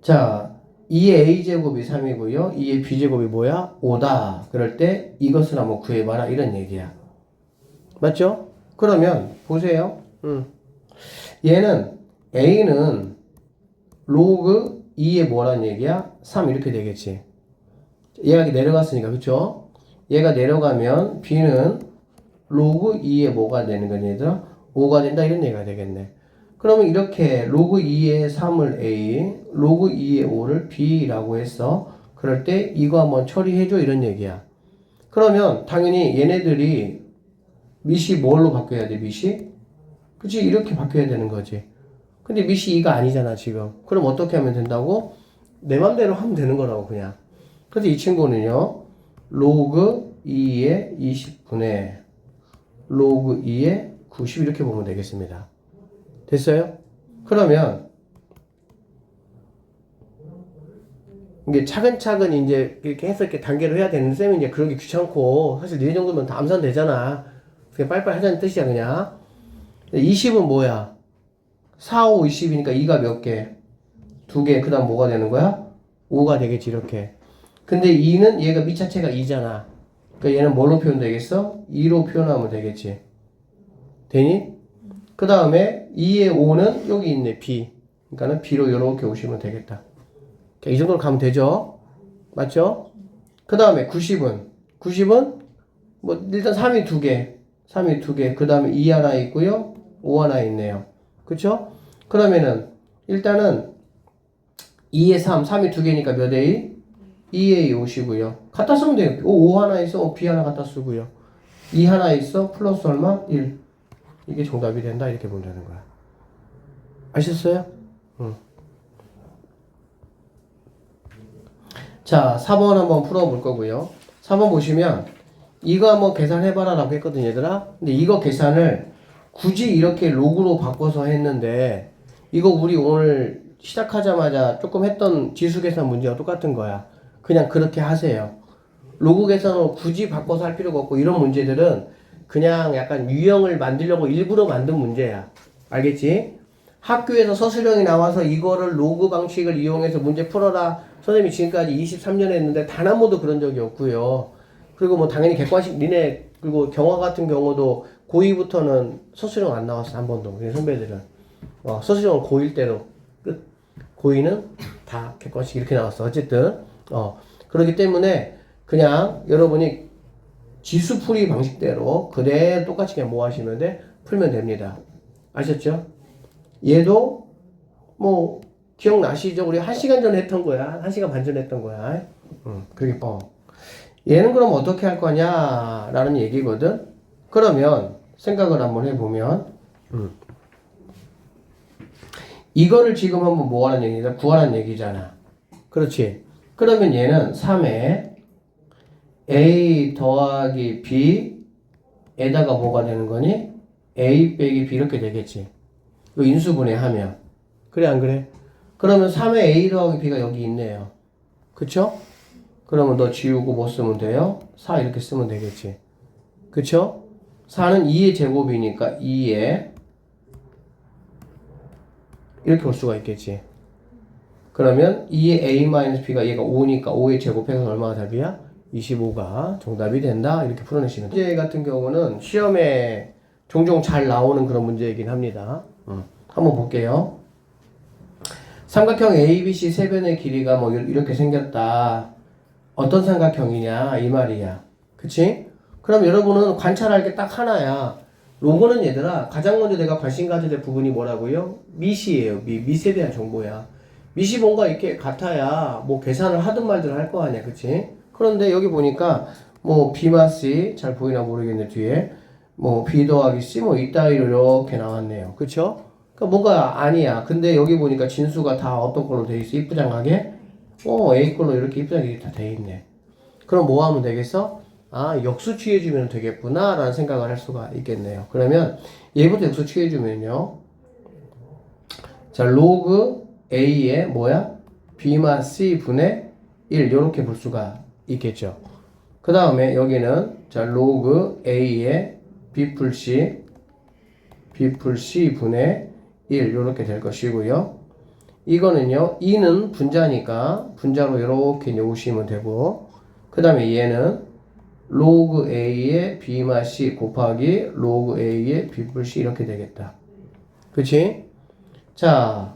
자, 2의 a제곱이 3이고요. 2의 b제곱이 뭐야? 5다. 그럴 때 이것을 한번 구해봐라. 이런 얘기야. 맞죠? 그러면 보세요. 얘는 a는 로그 2의 뭐란 얘기야? 3 이렇게 되겠지. 얘가 내려갔으니까 그쵸? 얘가 내려가면 b는 로그 2의 뭐가 되는 거니 얘들아? 5가 된다 이런 얘기가 되겠네. 그러면 이렇게 로그 2의 3을 A, 로그 2의 5를 B라고 했어. 그럴 때 이거 한번 처리해줘 이런 얘기야. 그러면 당연히 얘네들이 밑이 뭘로 바뀌어야 돼 밑이? 그치 이렇게 바뀌어야 되는 거지. 근데 밑이 2가 아니잖아 지금. 그럼 어떻게 하면 된다고? 내 맘대로 하면 되는 거라고 그냥. 그래서 이 친구는요. 로그 2의 20분의 로그 2의 90 이렇게 보면 되겠습니다. 됐어요? 그러면 이게 차근차근 이제 이렇게 해서 이렇게 단계로 해야 되는데 쌤이 이제 그러기 귀찮고 사실 네 정도면 다 암산 되잖아. 그냥 빨리빨리 하자는 뜻이야 그냥. 20은 뭐야? 4, 5, 20이니까 2가 몇 개? 2개. 그 다음 뭐가 되는 거야? 5가 되겠지 이렇게. 근데 2는 얘가 밑자체가 2잖아. 그러니까 얘는 뭘로 표현되겠어? 2로 표현하면 되겠지. 되니? 그 다음에 2의 5는 여기 있네 B. 그러니까는 B로 이렇게 오시면 되겠다. 이 정도로 가면 되죠? 맞죠? 그 다음에 90은 뭐 일단 3이 2개 그 다음에 2 하나 있고요 5 하나 있네요. 그쵸? 그러면은 일단은 2의 3이 2개니까 몇 A? 2A 5이고요. 갖다 쓰면 돼요. 5 하나 있어 B 하나 갖다 쓰고요. 2 하나 있어 플러스 얼마? 1. 이게 정답이 된다 이렇게 보면 되는 거야. 아셨어요? 응. 자, 4번 한번 풀어볼 거고요. 4번 보시면 이거 한번 계산해봐라 라고 했거든 얘들아. 근데 이거 계산을 굳이 이렇게 로그로 바꿔서 했는데 이거 우리 오늘 시작하자마자 조금 했던 지수 계산 문제와 똑같은 거야. 그냥 그렇게 하세요. 로그 계산을 굳이 바꿔서 할 필요가 없고 이런 문제들은 그냥 약간 유형을 만들려고 일부러 만든 문제야. 알겠지? 학교에서 서술형이 나와서 이거를 로그 방식을 이용해서 문제 풀어라. 선생님이 지금까지 23년 했는데 단 한 번도 그런 적이 없고요. 그리고 뭐 당연히 객관식 니네 그리고 경화 같은 경우도 고2부터는 서술형 안 나왔어 한 번도. 우리 선배들은 서술형은 고1 때로 끝. 고2는 다 객관식 이렇게 나왔어. 어쨌든 그렇기 때문에 그냥 여러분이 지수풀이 방식대로 그대로 똑같이 그냥 뭐 하시면 돼? 풀면 됩니다. 아셨죠? 얘도 뭐 기억나시죠? 우리 1시간 전에 했던 거야. 1시간 반 전에 했던 거야. 그게 얘는 그럼 어떻게 할 거냐? 라는 얘기거든. 그러면 생각을 한번 해보면 이거를 지금 한번 뭐 하는 얘기냐? 구하라는 얘기잖아. 그렇지? 그러면 얘는 3에 A 더하기 B에다가 뭐가 되는 거니? A 빼기 B 이렇게 되겠지. 이거 인수분해하면. 그래 안 그래? 그러면 3에 A 더하기 B가 여기 있네요. 그쵸? 그러면 너 지우고 뭐 쓰면 돼요? 4 이렇게 쓰면 되겠지. 그쵸? 4는 2의 제곱이니까 2에 이렇게 볼 수가 있겠지. 그러면 2의 A-B가 얘가 5니까 5의 제곱해서 얼마가 답이야? 25가 정답이 된다. 이렇게 풀어내시면 돼요. 문제 같은 경우는 시험에 종종 잘 나오는 그런 문제이긴 합니다. 한번 볼게요. 삼각형 ABC 세 변의 길이가 뭐 이렇게 생겼다. 어떤 삼각형이냐 이 말이야. 그치? 그럼 여러분은 관찰할 게 딱 하나야. 로고는 얘들아 가장 먼저 내가 관심 가져야 될 부분이 뭐라고요? 미시예요. 미시에 대한 정보야. 미시 뭔가 이렇게 같아야 뭐 계산을 하든 말든 할 거 아니야. 그치? 그런데 여기 보니까 뭐 B마 C 잘 보이나 모르겠네 뒤에 뭐 B 더하기 C 뭐 이따위로 이렇게 나왔네요. 그쵸? 그러니까 뭔가 아니야. 근데 여기 보니까 진수가 다 어떤 걸로 돼 있어? 이쁘장하게? A 걸로 이렇게 이쁘장하게 다 돼 있네. 그럼 뭐 하면 되겠어? 아, 역수 취해주면 되겠구나 라는 생각을 할 수가 있겠네요. 그러면 얘부터 역수 취해주면요. 자, 로그 A의 뭐야? B마 C 분의 1 이렇게 볼 수가 있겠죠. 그 다음에 여기는 자 로그 A의 B 풀 C 분의 1 이렇게 될 것이고요. 이거는요 2는 분자니까 분자로 이렇게 놓으시면 되고 그 다음에 얘는 로그 A의 B마 C 곱하기 로그 A의 B 풀 C 이렇게 되겠다. 그치? 자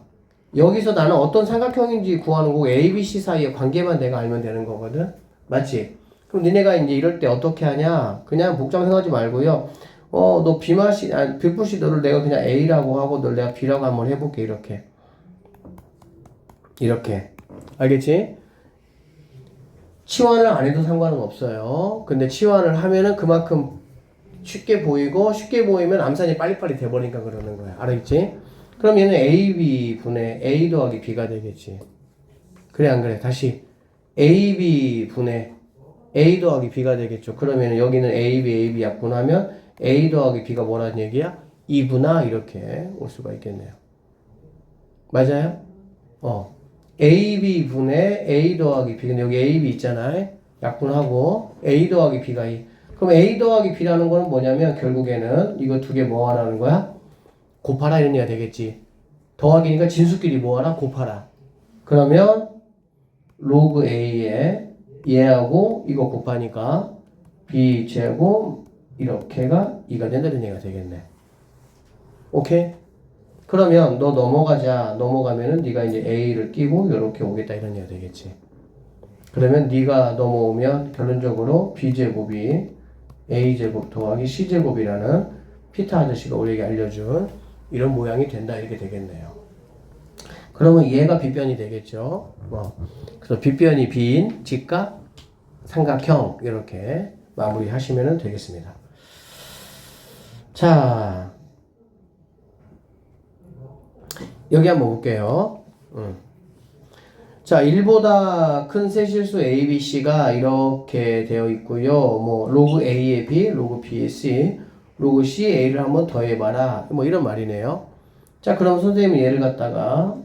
여기서 나는 어떤 삼각형인지 구하는 거고 A, B, C 사이의 관계만 내가 알면 되는 거거든. 맞지? 그럼 니네가 이제 이럴 때 어떻게 하냐? 그냥 복잡 생각하지 말고요. 너 B마 C, B 풀 C 너를 내가 그냥 A라고 하고 널 내가 B라고 한번 해볼게. 이렇게. 알겠지? 치환을 안 해도 상관은 없어요. 근데 치환을 하면은 그만큼 쉽게 보이면 암산이 빨리빨리 돼버리니까 그러는 거야. 알았지? 그럼 얘는 AB 분의 A 더하기 B가 되겠지. 그래 안 그래? 다시 AB 분의 A 더하기 B가 되겠죠. 그러면 여기는 AB 약분하면 A 더하기 B가 뭐라는 얘기야? 2구나 이렇게 올 수가 있겠네요. 맞아요? AB 분의 A 더하기 B. 근데 여기 AB 있잖아요. 약분하고 A 더하기 B가 2. 그럼 A 더하기 B라는 거는 뭐냐면 결국에는 이거 두 개 뭐 하라는 거야? 곱하라 이런 얘기가 되겠지. 더하기니까 진수끼리 뭐하라? 곱하라. 그러면 로그 A에 얘하고 이거 곱하니까 B 제곱 이렇게가 2가 된다는 얘기가 되겠네. 오케이? 그러면 너 넘어가면은 네가 이제 A를 끼고 이렇게 오겠다 이런 얘기가 되겠지. 그러면 네가 넘어오면 결론적으로 B제곱이 A제곱 더하기 C제곱이라는 피타 아저씨가 우리에게 알려준 이런 모양이 된다 이렇게 되겠네요. 그러면 얘가 빗변이 되겠죠. 그래서 빗변이 빈 직각 삼각형 이렇게 마무리 하시면 되겠습니다. 자 여기 한번 볼게요. 자, 1보다 큰 세실수 A, B, C가 이렇게 되어 있고요. 뭐 로그 A에 B, 로그 B에 C, 로그 C에 A를 한번 더해봐라. 뭐 이런 말이네요. 자, 그럼 선생님은 얘를 갖다가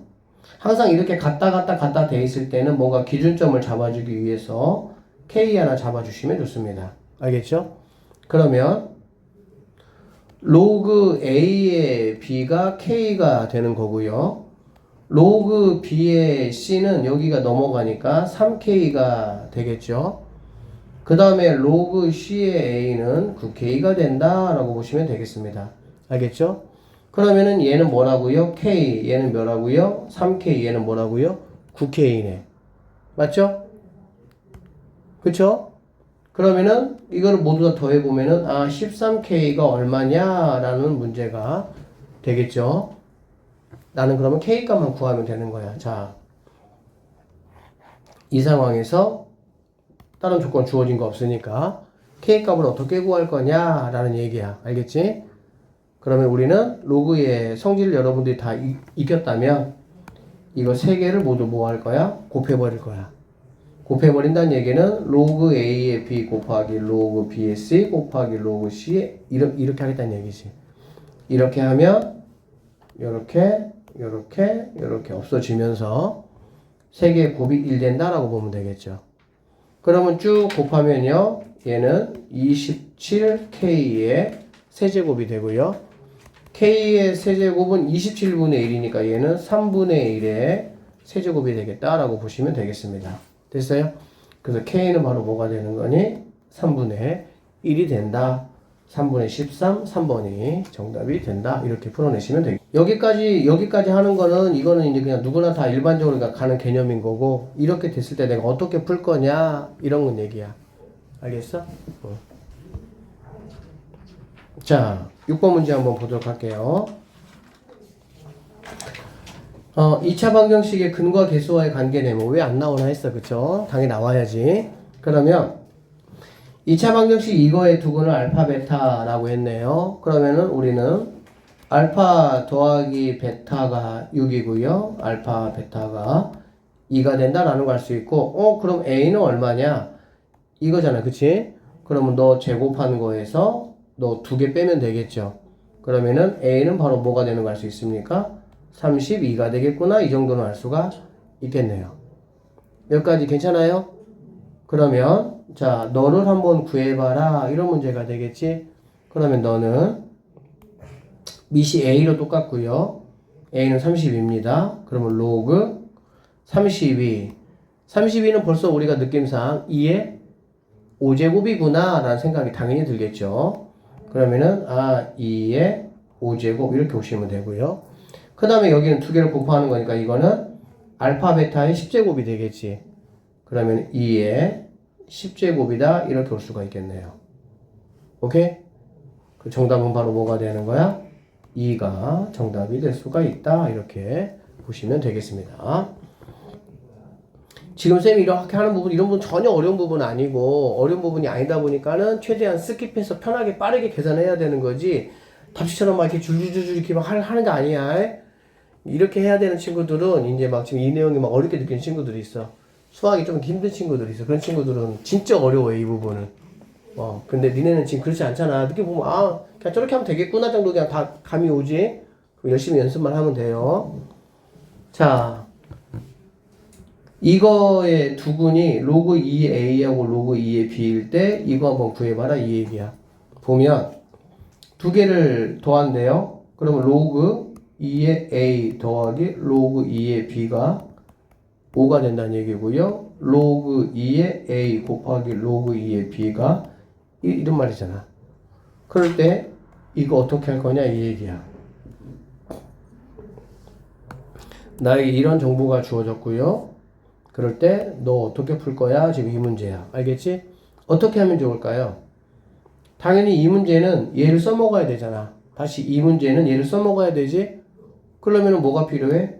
항상 이렇게 갔다 돼 있을 때는 뭔가 기준점을 잡아주기 위해서 K 하나 잡아주시면 좋습니다. 알겠죠? 그러면 로그 A의 B가 K가 되는 거고요. 로그 B의 C는 여기가 넘어가니까 3K가 되겠죠. 그 다음에 로그 C의 A는 9K가 된다라고 보시면 되겠습니다. 알겠죠? 그러면은 얘는 뭐라고요? K, 얘는 뭐라고요? 3K, 얘는 뭐라고요? 9K네. 맞죠? 그쵸? 그러면은 이거를 모두 다 더해보면은 13K가 얼마냐라는 문제가 되겠죠. 나는 그러면 K 값만 구하면 되는 거야. 자, 이 상황에서 다른 조건 주어진 거 없으니까 K 값을 어떻게 구할 거냐라는 얘기야. 알겠지? 그러면 우리는 로그의 성질을 여러분들이 다 익혔다면 이거 세 개를 모두 뭐 할 거야? 곱해버릴 거야. 곱해버린다는 얘기는 로그 A의 B 곱하기 로그 B의 C 곱하기 로그 C의 이렇게 하겠다는 얘기지. 이렇게 하면 요렇게 없어지면서 세 개의 곱이 1 된다라고 보면 되겠죠. 그러면 쭉 곱하면요. 얘는 27K의 세제곱이 되고요. K의 세제곱은 27분의 1이니까 얘는 3분의 1의 세제곱이 되겠다라고 보시면 되겠습니다. 됐어요? 그래서 K는 바로 뭐가 되는 거니? 3분의 1이 된다. 3분의 13, 3번이 정답이 된다. 이렇게 풀어내시면 되겠습니다. 여기까지 하는 거는 이거는 이제 그냥 누구나 다 일반적으로 가는 개념인 거고, 이렇게 됐을 때 내가 어떻게 풀 거냐, 이런 건 얘기야. 알겠어? 자, 6번 문제 한번 보도록 할게요. 2차 방정식의 근과 계수와의 관계네. 뭐 왜 안 나오나 했어. 그쵸? 당연히 나와야지. 그러면 2차 방정식 이거의 두근을 알파 베타라고 했네요. 그러면은 우리는 알파 더하기 베타가 6이고요. 알파 베타가 2가 된다라는 걸 알 수 있고, 그럼 A는 얼마냐? 이거잖아. 그치? 그러면 너 제곱한 거에서 너 2개 빼면 되겠죠. 그러면은 A는 바로 뭐가 되는 거 알 수 있습니까? 32가 되겠구나. 이 정도는 알 수가 있겠네요. 여기까지 괜찮아요? 그러면 자, 너를 한번 구해봐라. 이런 문제가 되겠지? 그러면 너는 밑이 A로 똑같고요. A는 30입니다. 그러면 로그 32. 32는 벌써 우리가 느낌상 2의 5제곱이구나 라는 생각이 당연히 들겠죠. 그러면은 2의 5제곱 이렇게 보시면 되고요. 그 다음에 여기는 두 개를 곱하는 거니까 이거는 알파 베타의 10제곱이 되겠지. 그러면 2의 10제곱이다 이렇게 볼 수가 있겠네요. 오케이? 그 정답은 바로 뭐가 되는 거야? 2가 정답이 될 수가 있다 이렇게 보시면 되겠습니다. 지금 쌤이 이렇게 하는 부분, 이런 부분 전혀 어려운 부분은 아니고 어려운 부분이 아니다 보니까는 최대한 스킵해서 편하게 빠르게 계산해야 되는 거지 답시처럼 막 이렇게 줄줄줄줄 이렇게 막 하는 게 아니야. 이렇게 해야 되는 친구들은 이제 막 지금 이 내용이 막 어렵게 느끼는 친구들이 있어. 수학이 좀 힘든 친구들이 있어. 그런 친구들은 진짜 어려워요, 이 부분은. 근데 니네는 지금 그렇지 않잖아. 이렇게 보면, 그냥 저렇게 하면 되겠구나 정도 그냥 다 감이 오지. 열심히 연습만 하면 돼요. 자, 이거의 두근이 로그 2의 A하고 로그 2의 B일 때 이거 한번 구해봐라 이 얘기야. 보면 두 개를 더한대요. 그러면 로그 2의 A 더하기 로그 2의 B가 5가 된다는 얘기고요. 로그 2의 A 곱하기 로그 2의 B가 이런 말이잖아. 그럴 때 이거 어떻게 할 거냐 이 얘기야. 나에게 이런 정보가 주어졌고요. 그럴 때 너 어떻게 풀 거야? 지금 이 문제야. 알겠지? 어떻게 하면 좋을까요? 당연히 이 문제는 얘를 써먹어야 되잖아. 다시 이 문제는 얘를 써먹어야 되지? 그러면 뭐가 필요해?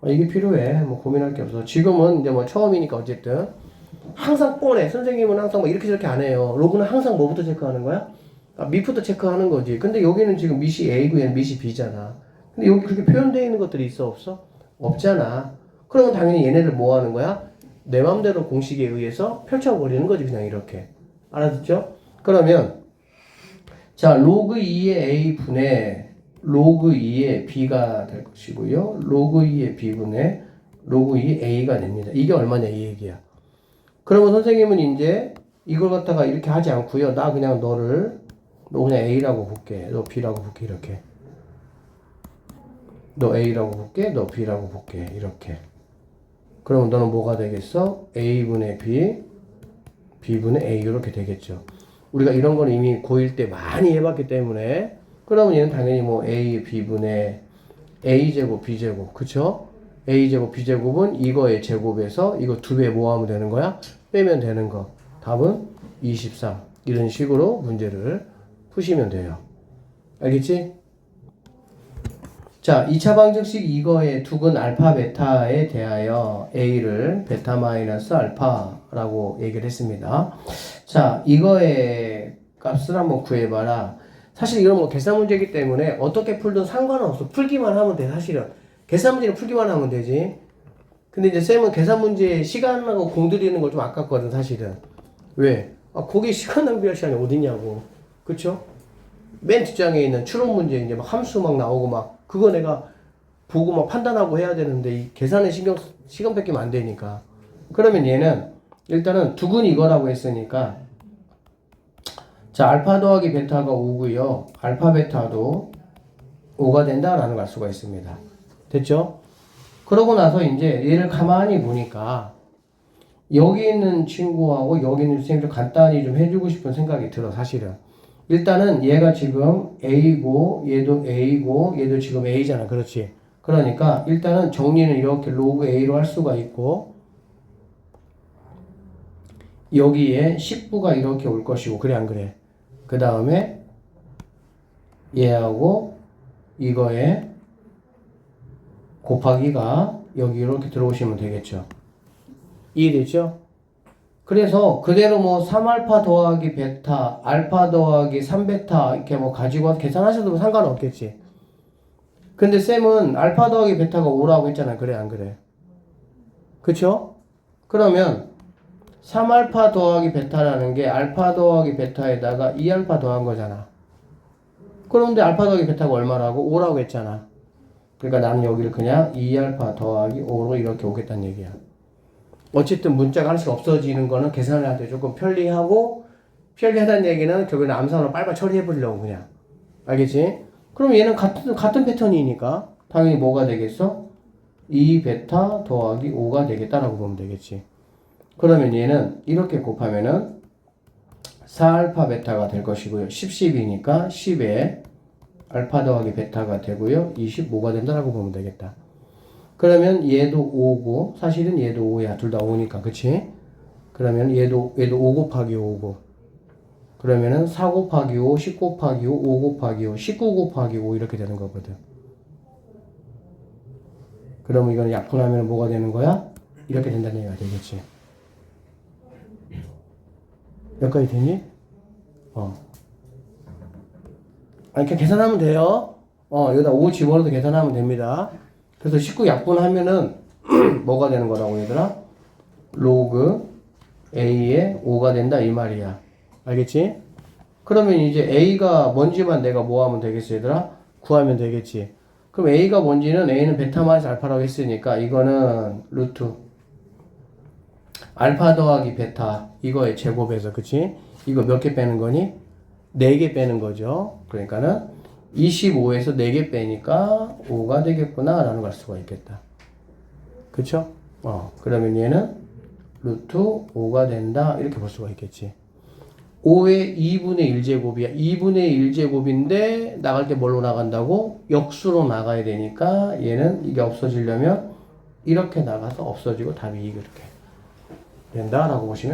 이게 필요해. 뭐 고민할 게 없어. 지금은 이제 뭐 처음이니까 어쨌든 항상 뻔해. 선생님은 항상 뭐 이렇게 저렇게 안 해요. 로그는 항상 뭐부터 체크하는 거야? 밑부터 체크하는 거지. 근데 여기는 지금 밑이 A고 얘는 밑이 B잖아. 근데 여기 그렇게 표현되어 있는 것들이 있어 없어? 없잖아. 그러면 당연히 얘네들 뭐 하는 거야? 내 맘대로 공식에 의해서 펼쳐버리는 거지. 그냥 이렇게. 알아듣죠? 그러면 자 로그 2의 a분의 로그 2의 b가 될 것이고요. 로그 2의 b분의 로그 2의 a가 됩니다. 이게 얼마냐 이 얘기야. 그러면 선생님은 이제 이걸 갖다가 이렇게 하지 않고요. 나 그냥 너 그냥 a라고 볼게. 너 b라고 볼게. 이렇게. 너 a라고 볼게. 너 b라고 볼게. 이렇게. 그러면 너는 뭐가 되겠어? a분의 b, b분의 a 이렇게 되겠죠. 우리가 이런 거는 이미 고1 때 많이 해봤기 때문에 그러면 얘는 당연히 뭐 a, b분의 a제곱, b제곱 그쵸? a제곱, b제곱은 이거의 제곱에서 이거 2배 뭐 하면 되는 거야? 빼면 되는 거. 답은 24. 이런 식으로 문제를 푸시면 돼요. 알겠지? 자, 2차 방정식 이거의 두근 알파 베타에 대하여 a를 베타 마이너스 알파라고 얘기를 했습니다. 자, 이거의 값을 한번 구해봐라. 사실 이건 뭐 계산 문제이기 때문에 어떻게 풀든 상관은 없어. 풀기만 하면 돼, 사실은. 계산 문제는 풀기만 하면 되지. 근데 이제 쌤은 계산 문제 시간하고 공들이는 걸 좀 아깝거든, 사실은. 왜? 거기 시간 낭비할 시간이 어딨냐고. 그쵸? 맨 뒷장에 있는 추론 문제 이제 막 함수 막 나오고 막 그거 내가 보고 막 판단하고 해야 되는데 이 계산에 시간 뺏기면 안 되니까. 그러면 얘는 일단은 두근 이거라고 했으니까 자 알파 더하기 베타가 5고요. 알파 베타도 5가 된다라는 걸 알 수가 있습니다. 됐죠? 그러고 나서 이제 얘를 가만히 보니까 여기 있는 친구하고 여기 있는 쌤 좀 간단히 좀 해주고 싶은 생각이 들어 사실은. 일단은 얘가 지금 A고 얘도 A고 얘도 지금 A잖아. 그렇지? 그러니까 일단은 정리는 이렇게 로그 A로 할 수가 있고 여기에 19가 이렇게 올 것이고 그래 안 그래? 그 다음에 얘하고 이거에 곱하기가 여기 이렇게 들어오시면 되겠죠. 이해되죠? 그래서 그대로 뭐 3알파 더하기 베타, 알파 더하기 3베타 이렇게 뭐 가지고 와서 계산하셔도 상관없겠지. 근데 쌤은 알파 더하기 베타가 5라고 했잖아. 그래 안 그래? 그쵸? 그러면 3알파 더하기 베타라는 게 알파 더하기 베타에다가 2알파 더한 거잖아. 그런데 알파 더하기 베타가 얼마라고? 5라고 했잖아. 그러니까 나는 여기를 그냥 2알파 더하기 5로 이렇게 오겠다는 얘기야. 어쨌든 문자가 하나씩 없어지는 거는 계산을 할 때 조금 편리하다는 얘기는 결국에는 암산으로 빨리 처리해 보려고 그냥. 알겠지? 그럼 얘는 같은 패턴이니까 당연히 뭐가 되겠어? 2베타 더하기 5가 되겠다라고 보면 되겠지. 그러면 얘는 이렇게 곱하면은 4알파 베타가 될 것이고요. 10이니까 10에 알파 더하기 베타가 되고요. 25가 된다라고 보면 되겠다. 그러면 얘도 5고 사실은 얘도 5야. 둘 다 5니까 그치? 그러면 얘도 5 곱하기 5고 그러면은 4 곱하기 5, 10 곱하기 5, 5 곱하기 5, 19 곱하기 5 이렇게 되는 거거든. 그러면 이거는 약분하면 뭐가 되는 거야? 이렇게 된다는 얘기가 되겠지. 여기까지 되니? 아니 그냥 계산하면 돼요. 여기다 5 집어넣어도 계산하면 됩니다. 그래서 19 약분하면은 뭐가 되는 거라고 얘들아? 로그 A에 5가 된다 이 말이야. 알겠지? 그러면 이제 A가 뭔지만 내가 뭐 하면 되겠어 얘들아? 구하면 되겠지. 그럼 A가 뭔지는 A는 베타 마이너스 알파라고 했으니까 이거는 루트 알파 더하기 베타 이거의 제곱에서 그치? 이거 몇 개 빼는 거니? 4개 빼는 거죠. 그러니까는 25에서 4개 빼니까 5가 되겠구나 라는 걸 알 수가 있겠다. 그쵸? 그러면 얘는 루트 5가 된다 이렇게 볼 수가 있겠지. 5의 2분의 1제곱이야. 2분의 1제곱인데 나갈 때 뭘로 나간다고? 역수로 나가야 되니까 얘는 이게 없어지려면 이렇게 나가서 없어지고 답이 이렇게 된다라고 보시면 됩니다.